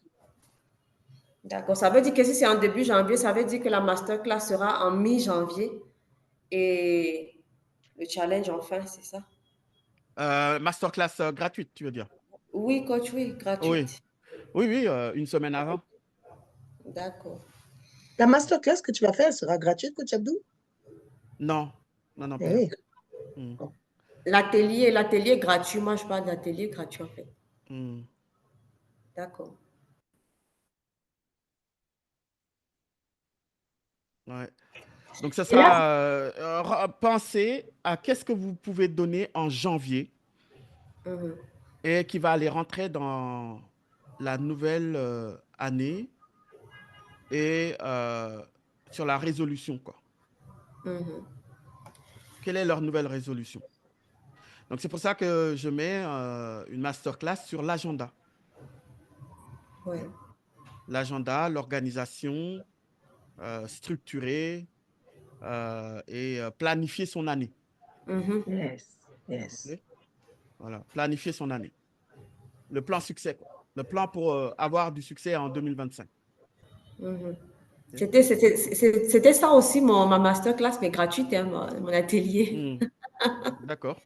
D'accord. Ça veut dire que si c'est en début janvier, ça veut dire que la masterclass sera en mi-janvier et le challenge en fin, c'est ça?
Masterclass gratuite, tu veux dire?
Oui, coach, oui,
Oui,
gratuite.
oui, oui, une semaine avant.
D'accord.
La masterclass que tu vas faire, elle sera gratuite, Coach Abdou?
Non, non, non,
Eh
payant.
oui.
Hmm,
L'atelier gratuit. Moi, je parle d'atelier gratuit, en fait.
hmm,
D'accord.
ouais. Donc, ce
Et là,
sera pensez à qu'est-ce que vous pouvez donner en janvier
mhm,
et qui va aller rentrer dans la nouvelle année et sur la résolution, quoi.
mhm,
Quelle est leur nouvelle résolution? Donc, c'est pour ça que je mets une masterclass sur l'agenda.
ouais.
L'agenda, l'organisation, structurer et planifier son année.
Mhm,
Yes, yes.
Ok. Voilà, planifier son année. Le plan succès, quoi. Le plan pour avoir du succès en 2025.
mhm.
Ok.
C'était ça aussi ma masterclass, mais gratuite, hein, mon atelier.
Hmm, d'accord.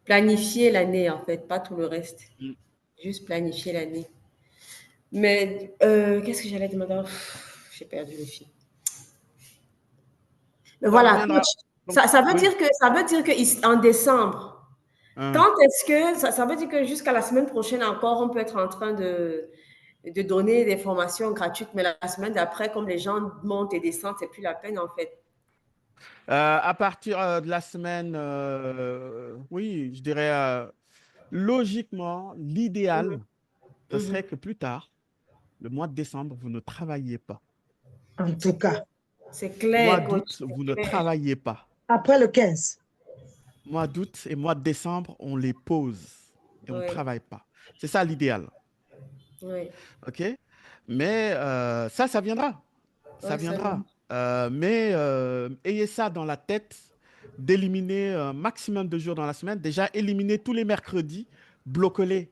Planifier l'année, en fait, pas tout le reste.
Hmm.
Juste planifier l'année. Mais qu'est-ce que j'allais demander? J'ai perdu le fil. Mais
Ça
voilà,
reviendra.
coach,
Donc,
ça veut
oui.
dire que en décembre,
Hein.
quand est-ce que ça veut dire que jusqu'à la semaine prochaine encore, on peut être en train de donner des formations gratuites, mais la semaine d'après, comme les gens montent et descendent, c'est plus la peine en fait.
À partir de la semaine, oui, je dirais logiquement, l'idéal, ce serait
Mhm.
que plus tard, le mois de décembre, vous ne travaillez pas.
En tout
C'est
cas,
clair, c'est
Mois
clair, coach,
d'août, vous ne
c'est clair.
travaillez pas.
après le 15.
Mois d'août et mois de décembre, on les pose et on ne
Oui,
travaille pas. C'est ça l'idéal.
oui,
OK? Mais ça viendra. Ça
oui, ça vient.
viendra. Mais ayez ça dans la tête d'éliminer un maximum de jours dans la semaine. Déjà, éliminez tous les mercredis, bloquez-les.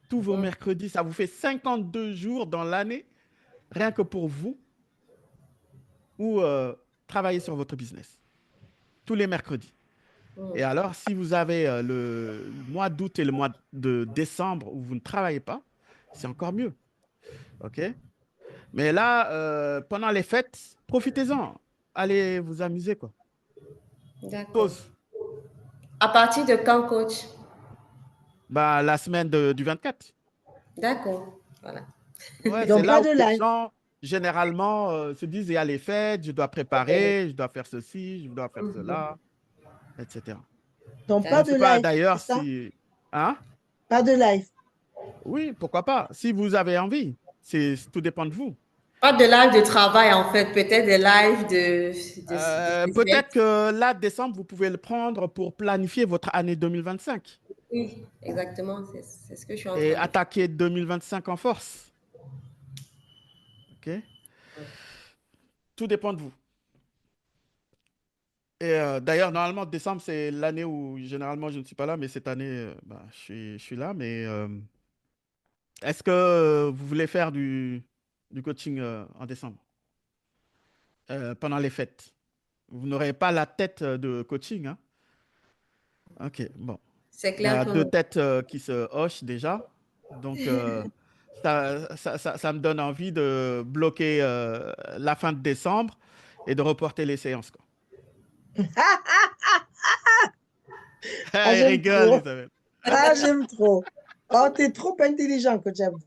Tous vos
Mhm.
mercredis, ça vous fait 52 jours dans l'année, rien que pour vous, ou travailler sur votre business. Tous les mercredis.
Mm.
Et alors, si vous avez le mois d'août et le mois de décembre où vous ne travaillez pas, c'est encore mieux. OK? Mais là, pendant les fêtes, profitez-en. Allez vous amuser, quoi.
D'accord.
Pause.
À partir de quand, coach?
Bah, la semaine du 24.
D'accord. Voilà.
Ouais, c'est
Donc,
là
pas
où
de
les
live.
gens, généralement, se disent, il y a les fêtes, je dois préparer, je dois faire ceci, je dois faire cela, etc.
Donc,
Je
pas
ne
de
sais pas
live,
d'ailleurs
c'est ça?
si... Hein?
Pas de live.
Oui, pourquoi pas? Si vous avez envie, tout dépend de vous.
Pas de live de travail, en fait. Peut-être des lives de
Peut-être
fêtes.
que là, décembre, vous pouvez le prendre pour planifier votre année 2025
Oui, exactement. C'est ce que je suis en
et
train de faire.
attaquer 2025 en force. OK? Tout dépend de vous. Et d'ailleurs, normalement, décembre, c'est l'année où généralement je ne suis pas là, mais cette année, bah, je suis là. Mais est-ce que vous voulez faire du coaching en décembre, pendant les fêtes? Vous n'aurez pas la tête de coaching, hein? OK, bon.
C'est
Il y
clair
a
que
deux
non.
têtes qui se hochent déjà. Donc, ça me donne envie de bloquer la fin de décembre et de reporter les séances, quoi.
Ah,
Elle
j'aime
rigole,
trop.
Isabelle.
Ah, j'aime trop. Oh, t'es trop intelligent, coach Abdou.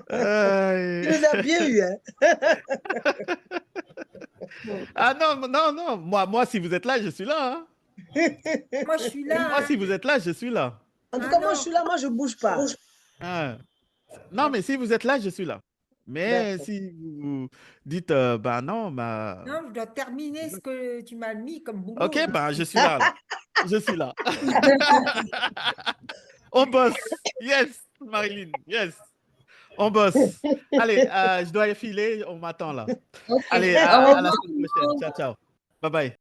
Tu
Aïe.
les as bien eu, hein?
Ah non, non, non. Moi, si vous êtes là, je suis là, hein.
Moi, je suis là.
Moi,
Hein.
si vous êtes là, je suis là.
En tout
Ah
cas, moi, je
non.
suis là, moi, je bouge pas.
Ah. Non, mais si vous êtes là, je suis là. Mais
D'accord.
si vous dites, bah non, bah...
Non, je dois terminer ce que tu m'as mis comme
Ok,
boulot. Là.
bah je suis là, alors. Je suis là. On bosse. Yes, Marilyn. Yes. On bosse. Allez, je dois y filer. On m'attend là.
Ok.
Allez,
Au
à la
revoir.
semaine prochaine. Ciao, ciao. Bye bye.